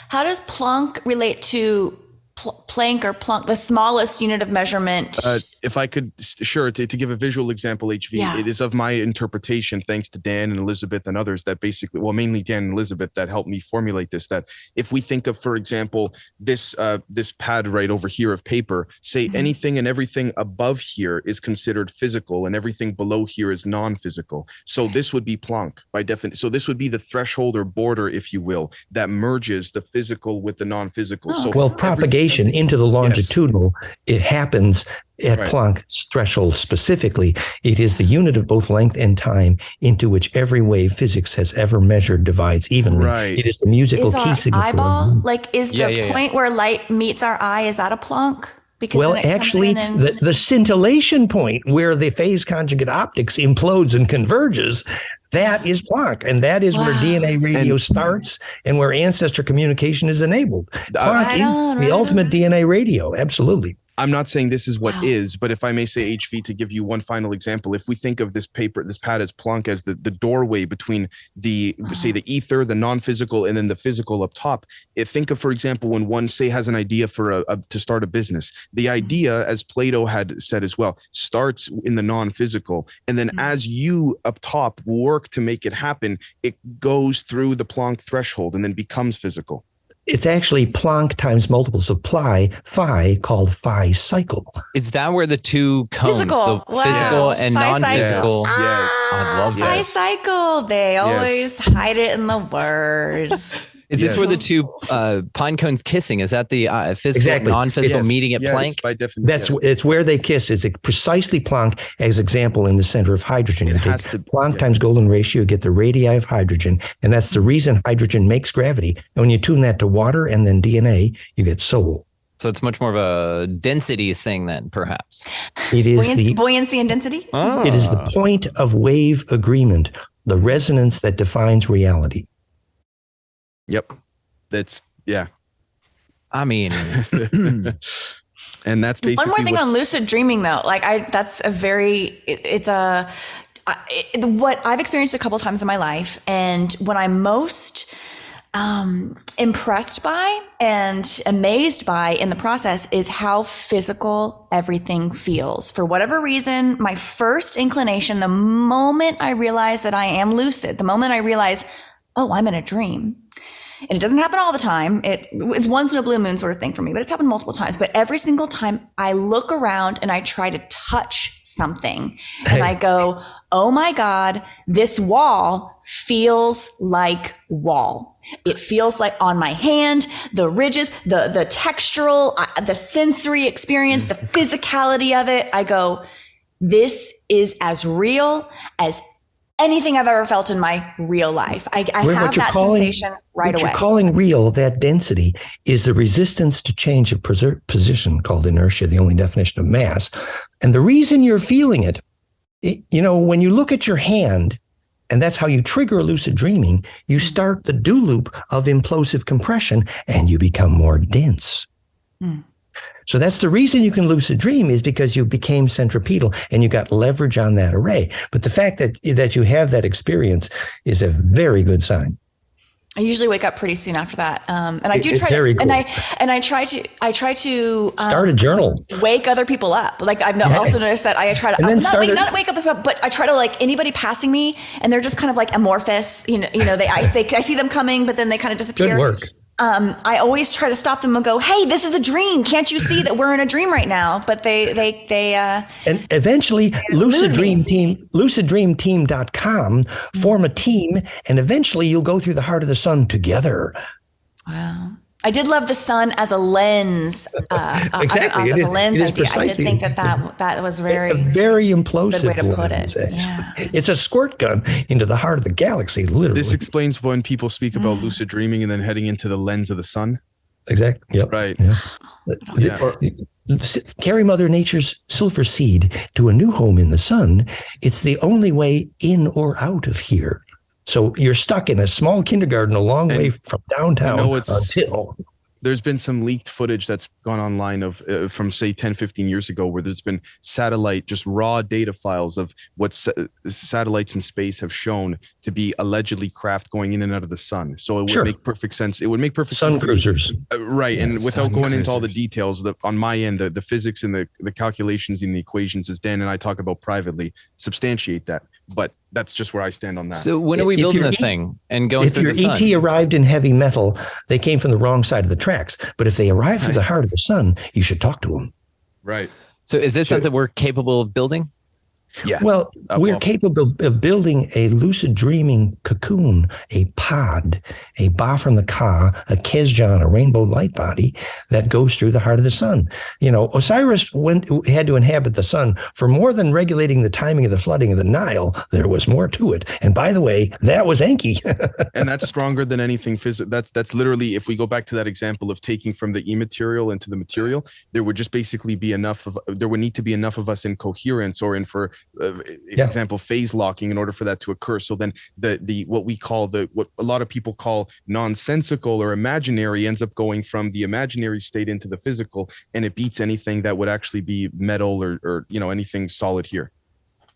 How does Planck relate to Planck, the smallest unit of measurement? If I could, sure, to give a visual example, HV, it is of my interpretation, thanks to Dan and Elizabeth and others, that basically, well, mainly Dan and Elizabeth, that helped me formulate this, that if we think of, for example, this pad right over here of paper, say anything and everything above here is considered physical and everything below here is non-physical. So this would be Planck by definition. So this would be the threshold or border, if you will, that merges the physical with the non-physical. So propagation into the longitudinal, it happens at Planck's threshold specifically. It is the unit of both length and time into which every wave physics has ever measured divides evenly. It is the musical key signal. Eyeball, is the point where light meets our eye, is that a Planck? Well, actually, the scintillation point where the phase conjugate optics implodes and converges, that is Planck. And that is where DNA radio starts and where ancestor communication is enabled. Planck is the ultimate DNA radio. Absolutely. I'm not saying this is what is, but if I may say, HV, to give you one final example, if we think of this pad as Planck as the doorway between say the ether, the non-physical, and then the physical up top. Think of, for example, when one has an idea for to start a business. The idea, as Plato had said as well, starts in the non-physical, and then as you up top work to make it happen, it goes through the Planck threshold and then becomes physical. It's actually Planck times multiples of phi, called Phi cycle. Is that where the two cones, Physical. the physical and Phi non-physical? cycle. Yes. I love that. Phi cycle. They always hide it in the words. Is this where the two pine cones kissing? Is that the physical and non-physical meeting at Planck? By definition. It's where they kiss. Is precisely Planck as example in the center of hydrogen. You take Planck times Golden ratio, you get the radii of hydrogen, and that's the reason hydrogen makes gravity. And when you tune that to water and then DNA, you get soul. So it's much more of a densities thing then, perhaps. It is buoyancy and density. It is the point of wave agreement, the resonance that defines reality. Yep. That's I mean, and that's basically one more thing on lucid dreaming though. Like what I've experienced a couple of times in my life, and what I'm most impressed by and amazed by in the process is how physical everything feels. For whatever reason, my first inclination, the moment I realize that I am lucid, the moment I realize, oh, I'm in a dream. And it doesn't happen all the time. It's once in a blue moon sort of thing for me, but it's happened multiple times. But every single time I look around and I try to touch something and I go, oh my God, this wall feels like wall. It feels like on my hand, the ridges, the textural, the sensory experience, the physicality of it. I go, this is as real as anything I've ever felt in my real life. I have that sensation right away. What you're calling real, that density, is the resistance to change of position, called inertia, the only definition of mass. And the reason you're feeling it, when you look at your hand, and that's how you trigger lucid dreaming, you start the do loop of implosive compression and you become more dense. So that's the reason you can lucid dream, is because you became centripetal and you got leverage on that array. But the fact that you have that experience is a very good sign. I usually wake up pretty soon after that, and I do try. Very cool. And I try to start a journal, wake other people up. Like I've also noticed that I try to not wake up, but I try to, like, anybody passing me and they're just kind of like amorphous. I see them coming, but then they kind of disappear. Good work. I always try to stop them and go, hey, this is a dream. Can't you see that we're in a dream right now? But they and eventually luciddreamteam.com form a team, and eventually you'll go through the heart of the sun together. Wow. I did love the sun as a lens. Exactly. As a lens idea. I did think that was a very implosive good way to put lens, it. Yeah. It's a squirt gun into the heart of the galaxy, literally. This explains when people speak about lucid dreaming and then heading into the lens of the sun. Exactly. Yep. Right. Yeah. Carry Mother Nature's silver seed to a new home in the sun. It's the only way in or out of here. So you're stuck in a small kindergarten a long way from downtown until... There's been some leaked footage that's gone online of from, say, 10, 15 years ago, where there's been just raw data files of what satellites in space have shown to be allegedly craft going in and out of the sun. So it would make perfect sense. It would make perfect sense. Sun cruisers. Right. Yeah, and without going into all the details, on my end, the physics and the calculations and the equations, as Dan and I talk about privately, substantiate that. But that's just where I stand on that. So when are we building this thing and going through the sun? If your ET arrived in heavy metal, they came from the wrong side of the tracks. But if they arrive through the heart of the sun, you should talk to them. Right. So is this something we're capable of building? Yeah. Well, we're capable of building a lucid dreaming cocoon, a pod, a Ba from the Ka, a Kesjan, a rainbow light body that goes through the heart of the sun. Osiris had to inhabit the sun for more than regulating the timing of the flooding of the Nile. There was more to it. And by the way, that was Enki. And that's stronger than anything physical. That's literally, if we go back to that example of taking from the immaterial into the material, there would just basically be there would need to be enough of us in coherence or in for example, phase locking in order for that to occur. So then the what we call what a lot of people call nonsensical or imaginary ends up going from the imaginary state into the physical, and it beats anything that would actually be metal or anything solid here.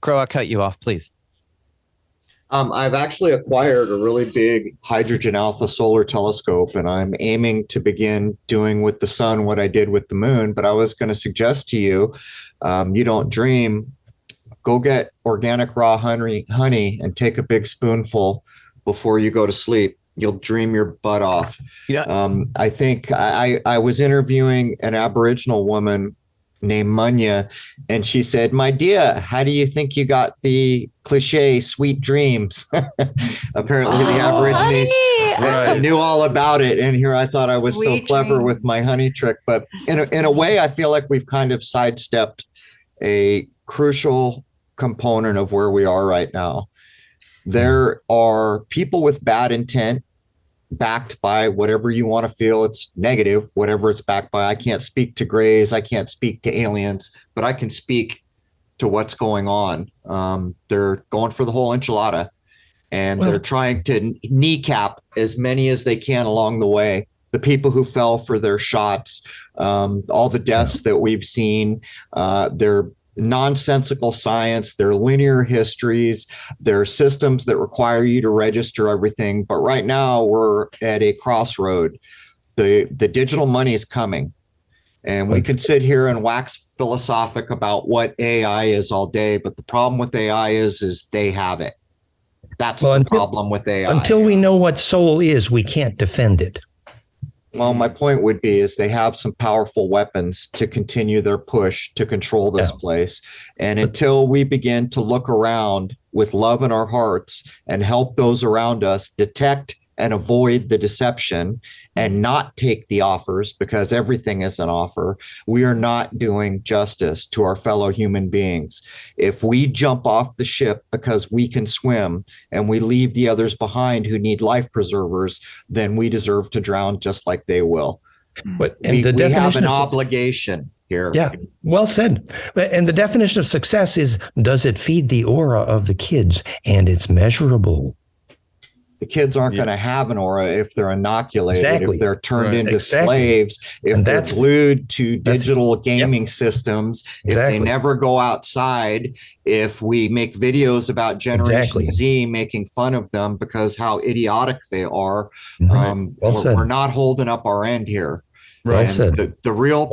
Crow, I'll cut you off, please. I've actually acquired a really big hydrogen alpha solar telescope, and I'm aiming to begin doing with the sun what I did with the moon. But I was going to suggest to you, you don't dream, go get organic raw honey and take a big spoonful before you go to sleep. You'll dream your butt off. Yeah. I think I was interviewing an Aboriginal woman named Munya, and she said, "My dear, how do you think you got the cliche sweet dreams?" Apparently the Aborigines knew all about it, and here I thought I was so clever with my honey trick. But in a way, I feel like we've kind of sidestepped a crucial component of where we are right now. There are people with bad intent, backed by whatever you want to feel it's negative, whatever it's backed by. I can't speak to grays, I can't speak to aliens, but I can speak to what's going on. They're going for the whole enchilada, and they're trying to kneecap as many as they can along the way. The people who fell for their shots, all the deaths that we've seen, they're nonsensical science, their linear histories, their systems that require you to register everything. But right now we're at a crossroad. The digital money is coming, and we can sit here and wax philosophic about what AI is all day. But the problem with AI is they have it. That's the problem with AI. Until we know what soul is, we can't defend it. Well, my point would be is they have some powerful weapons to continue their push to control this place. And until we begin to look around with love in our hearts and help those around us detect and avoid the deception and not take the offers, because everything is an offer, we are not doing justice to our fellow human beings. If we jump off the ship because we can swim and we leave the others behind who need life preservers, then we deserve to drown just like they will. But we have an obligation here. Yeah, well said. And the definition of success is, does it feed the aura of the kids? And it's measurable. The kids aren't going to have an aura if they're inoculated, if they're turned into slaves, if they're glued to digital gaming systems, if they never go outside, if we make videos about Generation Z making fun of them because how idiotic they are. We're not holding up our end here. Well said. The real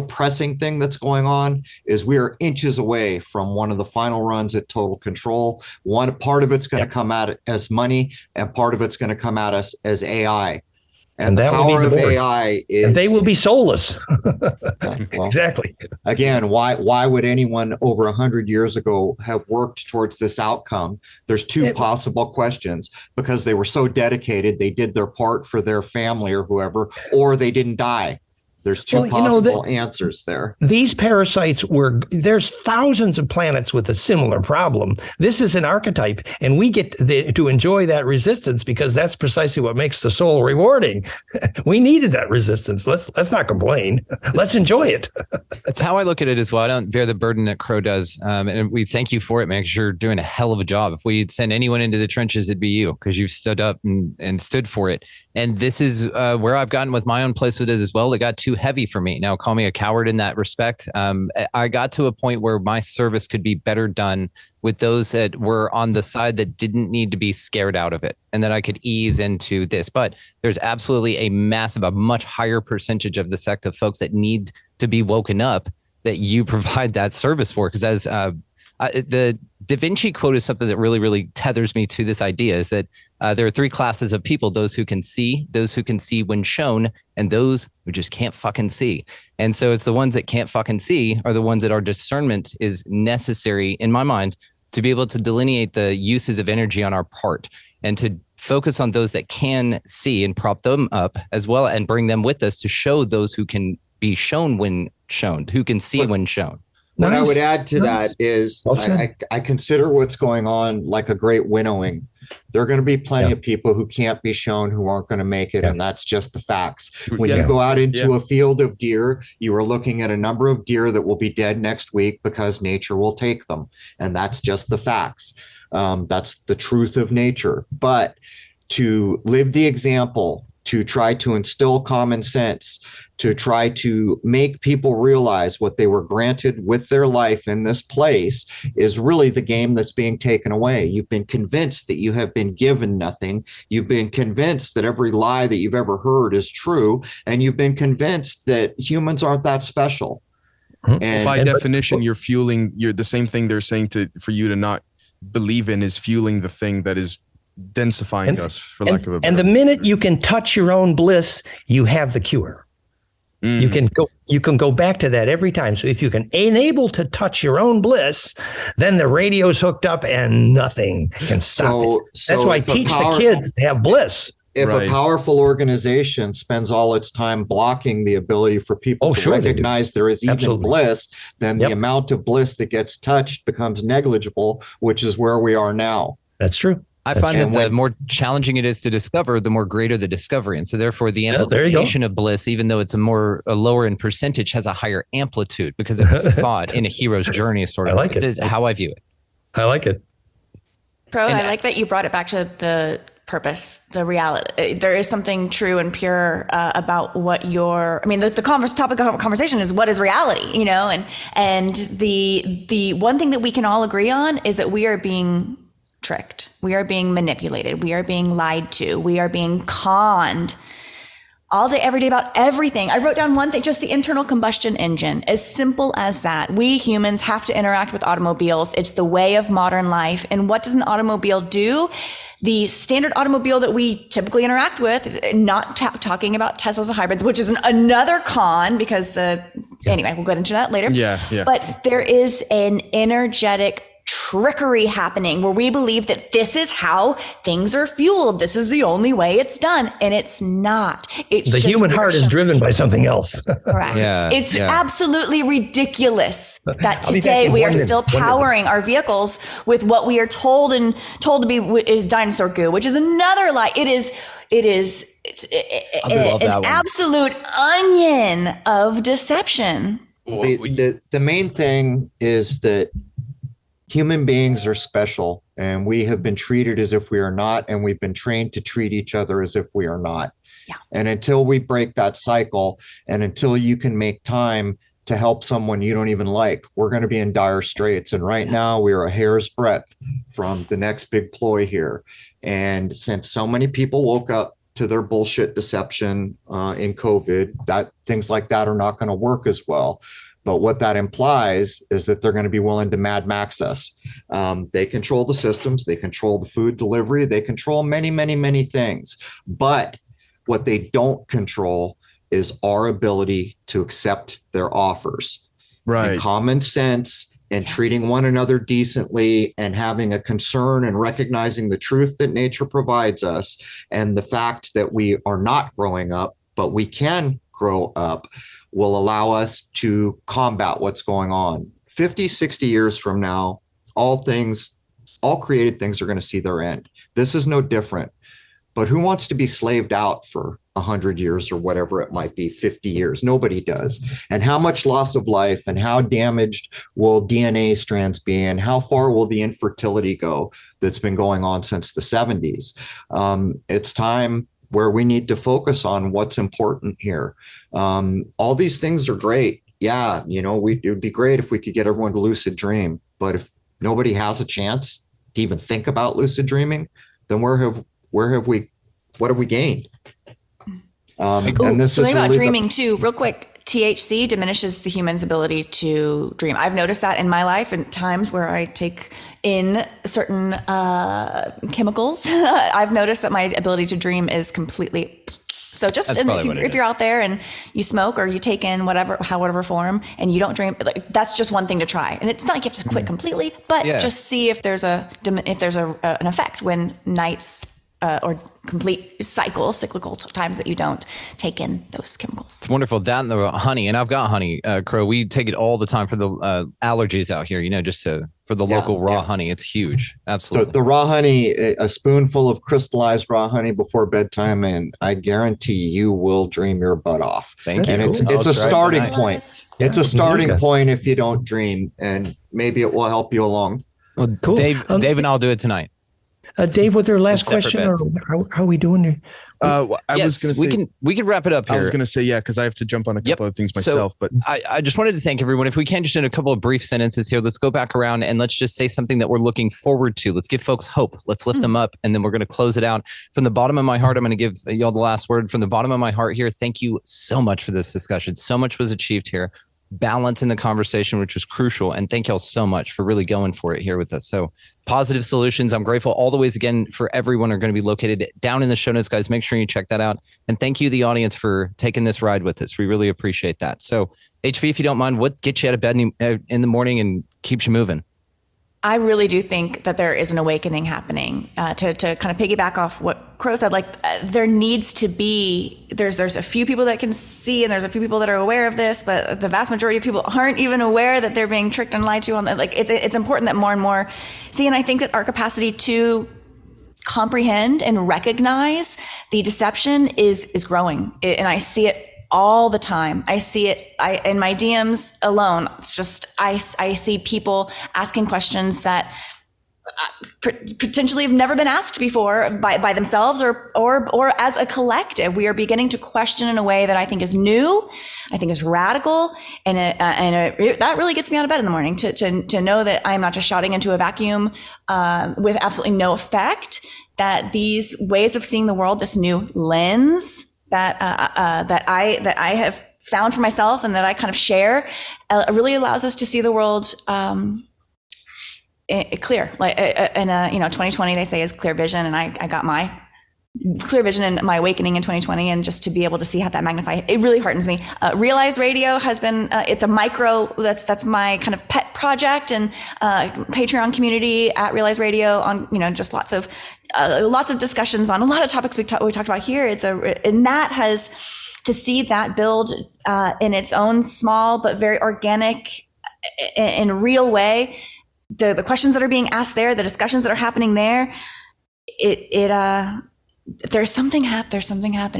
pressing thing that's going on is we are inches away from one of the final runs at total control. One part of it's going to come out as money, and part of it's going to come at us as AI. And the power of AI is, and they will be soulless. Exactly. Again, why would anyone over 100 years ago have worked towards this outcome? There's two possible questions: because they were so dedicated, they did their part for their family or whoever, or they didn't die. There's two possible answers there. These parasites there's thousands of planets with a similar problem. This is an archetype, and we get to enjoy that resistance because that's precisely what makes the soul rewarding. We needed that resistance. Let's not complain. Let's enjoy it. That's how I look at it as well. I don't bear the burden that Crow does. And we thank you for it, man, because you're doing a hell of a job. If we'd send anyone into the trenches, it'd be you, because you've stood up and stood for it. And this is where I've gotten with my own place with it as well. It got too heavy for me. Now, call me a coward in that respect. I got to a point where my service could be better done with those that were on the side that didn't need to be scared out of it, and that I could ease into this. But there's absolutely a much higher percentage of the sect of folks that need to be woken up that you provide that service for. Because as the Da Vinci quote is something that really, really tethers me to this idea, is that there are three classes of people: those who can see when shown, and those who just can't fucking see. And so it's the ones that can't fucking see are the ones that our discernment is necessary, in my mind, to be able to delineate the uses of energy on our part, and to focus on those that can see and prop them up as well, and bring them with us to show those who can be shown when shown, who can see when shown. What I would add to that is I consider what's going on like a great winnowing. There are going to be plenty of people who can't be shown, who aren't going to make it. And that's just the facts. When you go out into a field of deer, you are looking at a number of deer that will be dead next week because nature will take them. And that's just the facts. That's the truth of nature. But to live the example, to try to instill common sense, to try to make people realize what they were granted with their life in this place is really the game that's being taken away. You've been convinced that you have been given nothing. You've been convinced that every lie that you've ever heard is true. And you've been convinced that humans aren't that special. And by definition, you're the same thing they're saying for you to not believe in is fueling the thing that is densifying us, for lack of a better word. And the minute you can touch your own bliss, you have the cure. You can go back to that every time. So if you can enable to touch your own bliss, then the radio's hooked up and nothing can stop it. That's why I teach the kids to have bliss. If a powerful organization spends all its time blocking the ability for people to recognize there is even bliss, then the amount of bliss that gets touched becomes negligible, which is where we are now. That's true. I find that the more challenging it is to discover, the more greater the discovery. And so therefore the amplification of bliss, even though it's a lower in percentage, has a higher amplitude because it was sought in a hero's journey, sort of. I like it. How I view it. I like it. Pro, I like that you brought it back to the purpose, the reality. There is something true and pure about what the topic of conversation is what is reality, you know, and the one thing that we can all agree on is that we are being tricked. We are being manipulated. We are being lied to. We are being conned all day, every day about everything. I wrote down one thing, just the internal combustion engine, as simple as that. We humans have to interact with automobiles. It's the way of modern life. And what does an automobile do? The standard automobile that we typically interact with, not talking about Teslas and hybrids, which is another con because anyway, we'll get into that later. Yeah. But there is an energetic trickery happening where we believe that this is how things are fueled. This is the only way it's done. And it's not. It's the human heart is driven by something else. Correct. It's absolutely ridiculous that today we are still powering our vehicles with what we are told to be is dinosaur goo, which is another lie. It is an absolute onion of deception. The main thing is that human beings are special, and we have been treated as if we are not, and we've been trained to treat each other as if we are not. Yeah. And until we break that cycle, and until you can make time to help someone you don't even like, we're going to be in dire straits. And right now we are a hair's breadth from the next big ploy here. And since so many people woke up to their bullshit deception in COVID, that things like that are not going to work as well. But what that implies is that they're going to be willing to Mad Max us. They control the systems. They control the food delivery. They control many, many, many things. But what they don't control is our ability to accept their offers. Right. And common sense and treating one another decently and having a concern and recognizing the truth that nature provides us and the fact that we are not growing up, but we can grow up, will allow us to combat what's going on. 50, 60 years from now, all created things are going to see their end. This is no different. But who wants to be slaved out for 100 years or whatever it might be, 50 years? Nobody does. And how much loss of life and how damaged will DNA strands be and how far will the infertility go that's been going on since the 70s? It's time where we need to focus on what's important here. All these things are great. Yeah, it would be great if we could get everyone to lucid dream. But if nobody has a chance to even think about lucid dreaming, then what have we gained? And this is about dreaming too, real quick. THC diminishes the human's ability to dream. I've noticed that in my life and times where I take in certain chemicals. I've noticed that my ability to dream is completely. So just if you're out there and you smoke or you take in whatever form and you don't dream, that's just one thing to try. And it's not like you have to quit completely, but just see if there's an effect when nights or complete cyclical times that you don't take in those chemicals. It's wonderful. That and the honey, and I've got honey, Crow. We take it all the time for the allergies out here, just for the local raw honey. It's huge. Absolutely. The raw honey, a spoonful of crystallized raw honey before bedtime, and I guarantee you will dream your butt off. Thank you. And it's a starting point. It's a starting point if you don't dream, and maybe it will help you along. Well, cool. Dave and I'll do it tonight. Dave, with their last question, or how are we doing here? I was going to say we can wrap it up here. I was going to say because I have to jump on a couple of things myself. But I just wanted to thank everyone. If we can, just in a couple of brief sentences here, let's go back around and let's just say something that we're looking forward to. Let's give folks hope. Let's lift them up, and then we're going to close it out. From the bottom of my heart, I'm going to give y'all the last word. From the bottom of my heart here, thank you so much for this discussion. So much was achieved here. Balance in the conversation, which was crucial. And thank y'all so much for really going for it here with us. So Positive Solutions, I'm grateful. All the ways, again, for everyone are going to be located down in the show notes, guys. Make sure you check that out. And thank you, the audience, for taking this ride with us. We really appreciate that. So HV, if you don't mind, what gets you out of bed in the morning and keeps you moving? I really do think that there is an awakening happening. To kind of piggyback off what Crow said, there needs to be, there's a few people that can see, and there's a few people that are aware of this, but the vast majority of people aren't even aware that they're being tricked and lied to on that. It's important that more and more see, and I think that our capacity to comprehend and recognize the deception is growing, and I see it all the time. I see it in my DMs alone. It's just, I see people asking questions that potentially have never been asked before by themselves or as a collective. We are beginning to question in a way that I think is new, I think is radical, and that really gets me out of bed in the morning to know that I am not just shouting into a vacuum with absolutely no effect, that these ways of seeing the world, this new lens that I have found for myself and that I kind of share, really allows us to see the world clear. 2020 they say is clear vision, and I got my clear vision and my awakening in 2020, and just to be able to see how that magnifies, it really heartens me. Realize Radio has been it's a micro that's my kind of pet project, and Patreon community at Realize Radio on just lots of discussions on a lot of topics we talked about here. And that has to see that build in its own small but very organic and real way. The questions that are being asked there, the discussions that are happening there, there's something happening.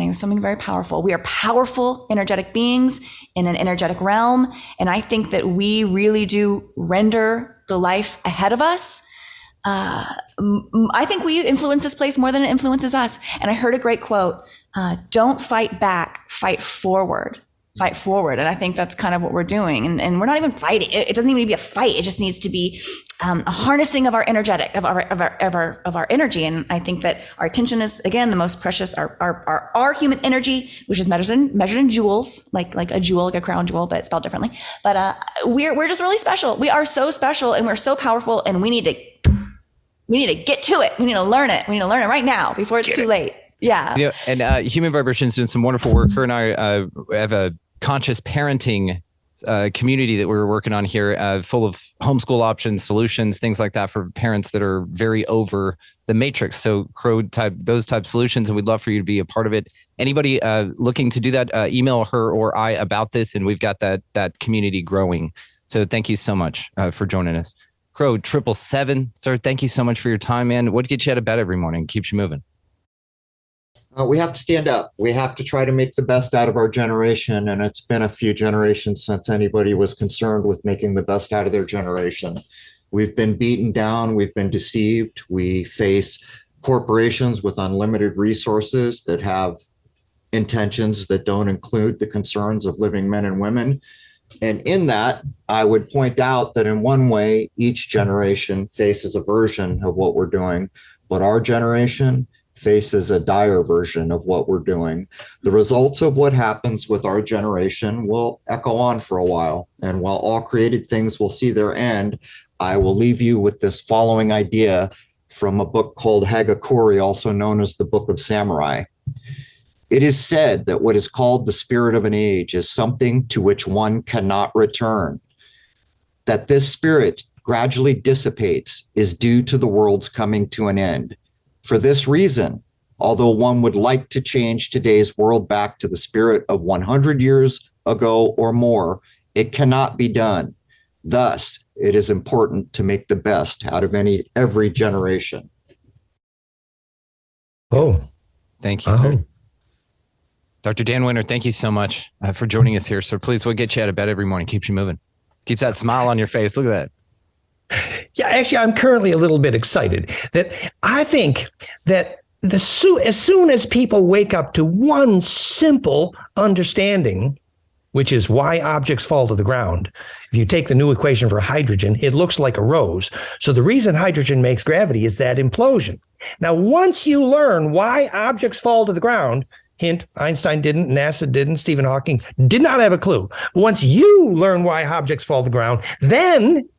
There's something very powerful. We are powerful, energetic beings in an energetic realm. And I think that we really do render the life ahead of us. I think we influence this place more than it influences us. And I heard a great quote, don't fight back, fight forward. Fight forward. And I think that's kind of what we're doing. And we're not even fighting. It doesn't even need to be a fight. It just needs to be a harnessing of our energetic, of our energy. And I think that our attention is, again, the most precious, our human energy, which is measured in joules, like a jewel, like a crown jewel, but it's spelled differently. But we're just really special. We are so special, and we're so powerful, and we need to get to it. We need to learn it. We need to learn it right now before it's too late. Yeah. And Human Vibration's doing some wonderful work. Her and I have a conscious parenting community that we're working on here, full of homeschool options, solutions, things like that for parents that are very over the matrix. So those type solutions, and we'd love for you to be a part of it. Anybody looking to do that, email her or I about this, and we've got that community growing. So thank you so much for joining us. Crrow777, sir, thank you so much for your time, man. What gets you out of bed every morning, keeps you moving? We have to stand up. We have to try to make the best out of our generation. And it's been a few generations since anybody was concerned with making the best out of their generation. We've been beaten down. We've been deceived. We face corporations with unlimited resources that have intentions that don't include the concerns of living men and women. And in that, I would point out that in one way, each generation faces a version of what we're doing, but our generation faces a dire version of what we're doing. The results of what happens with our generation will echo on for a while. And while all created things will see their end, I will leave you with this following idea from a book called Hagakure, also known as the Book of Samurai. It is said that what is called the spirit of an age is something to which one cannot return. That this spirit gradually dissipates is due to the world's coming to an end. For this reason, Although one would like to change today's world back to the spirit of 100 years ago or more, it cannot be done. Thus, it is important to make the best out of every generation. Oh, thank you. Dr. Dan Winter, thank you so much for joining us here. So please, we'll get you out of bed every morning. Keeps you moving. Keeps that smile on your face. Look at that. Yeah, actually, I'm currently a little bit excited that I think that as soon as people wake up to one simple understanding, which is why objects fall to the ground. If you take the new equation for hydrogen, it looks like a rose. So the reason hydrogen makes gravity is that implosion. Now, once you learn why objects fall to the ground, hint, Einstein didn't, NASA didn't, Stephen Hawking did not have a clue. But once you learn why objects fall to the ground, then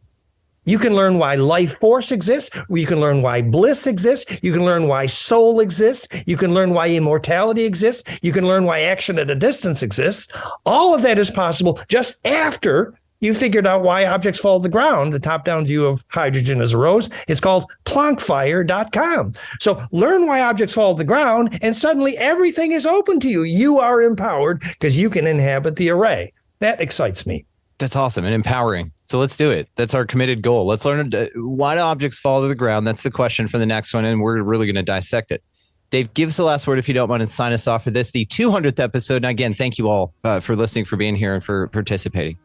you can learn why life force exists. You can learn why bliss exists. You can learn why soul exists. You can learn why immortality exists. You can learn why action at a distance exists. All of that is possible just after you figured out why objects fall to the ground. The top-down view of hydrogen as a rose. It's called plankfire.com. So learn why objects fall to the ground, and suddenly everything is open to you. You are empowered because you can inhabit the array. That excites me. That's awesome and empowering. So let's do it. That's our committed goal. Let's learn why do objects fall to the ground. That's the question for the next one, and we're really going to dissect it. Dave, give us the last word if you don't mind and sign us off for this, the 200th episode. And again, thank you all for listening, for being here, and for participating.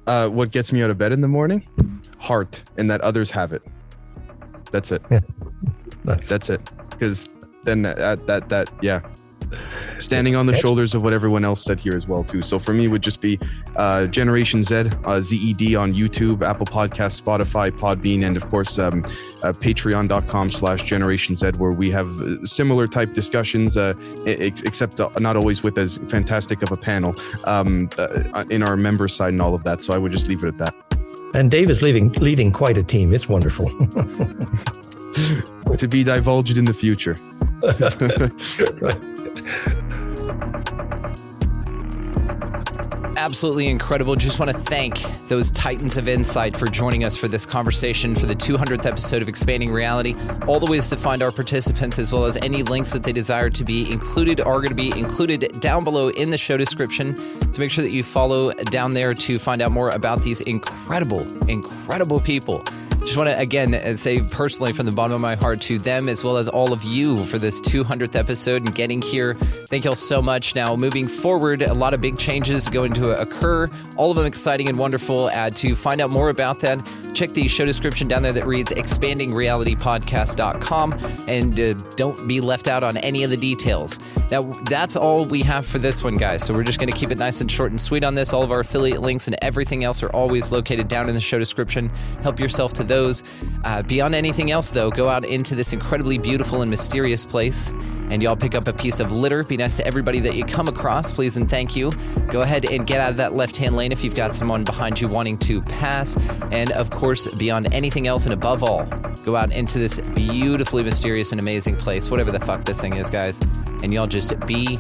What gets me out of bed in the morning? Heart, and that others have it. That's it. Yeah. Nice. That's it. Because then yeah. Standing on the shoulders of what everyone else said here as well too. So for me, it would just be Generation Z, ZED on YouTube, Apple Podcasts, Spotify, Podbean, and of course patreon.com/Generation Z, where we have similar type discussions, except not always with as fantastic of a panel in our member side and all of that. So I would just leave it at that. And Dave is leading quite a team. It's wonderful. To be divulged in the future. Right. Absolutely incredible. Just want to thank those titans of insight for joining us for this conversation for the 200th episode of Expanding Reality. All the ways to find our participants, as well as any links that they desire to be included, are going to be included down below in the show description. So make sure that you follow down there to find out more about these incredible people. Just want to, again, say personally from the bottom of my heart to them, as well as all of you, for this 200th episode and getting here. Thank you all so much. Now, moving forward, a lot of big changes going to occur, all of them exciting and wonderful. To find out more about that, check the show description down there that reads expandingrealitypodcast.com, and don't be left out on any of the details. Now, that's all we have for this one, guys. So we're just going to keep it nice and short and sweet on this. All of our affiliate links and everything else are always located down in the show description. Help yourself to those. Beyond anything else, though, go out into this incredibly beautiful and mysterious place, and y'all pick up a piece of litter. Be nice to everybody that you come across, please and thank you. Go ahead and get out of that left-hand lane if you've got someone behind you wanting to pass. And, of course, beyond anything else and above all, go out into this beautifully mysterious and amazing place, whatever the fuck this thing is, guys, and y'all just be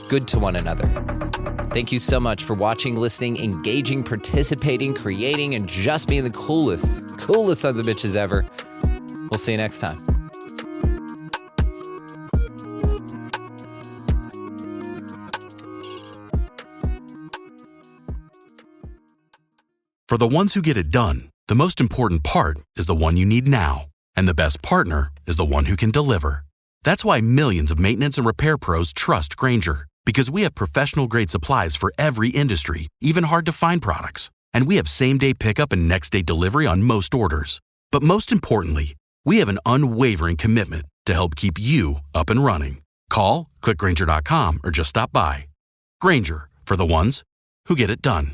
good to one another. Thank you so much for watching, listening, engaging, participating, creating, and just being the coolest sons of bitches ever. We'll see you next time. For the ones who get it done, the most important part is the one you need now. And the best partner is the one who can deliver. That's why millions of maintenance and repair pros trust Grainger. Because we have professional-grade supplies for every industry, even hard-to-find products. And we have same-day pickup and next-day delivery on most orders. But most importantly, we have an unwavering commitment to help keep you up and running. Call, click Grainger.com, or just stop by. Grainger, for the ones who get it done.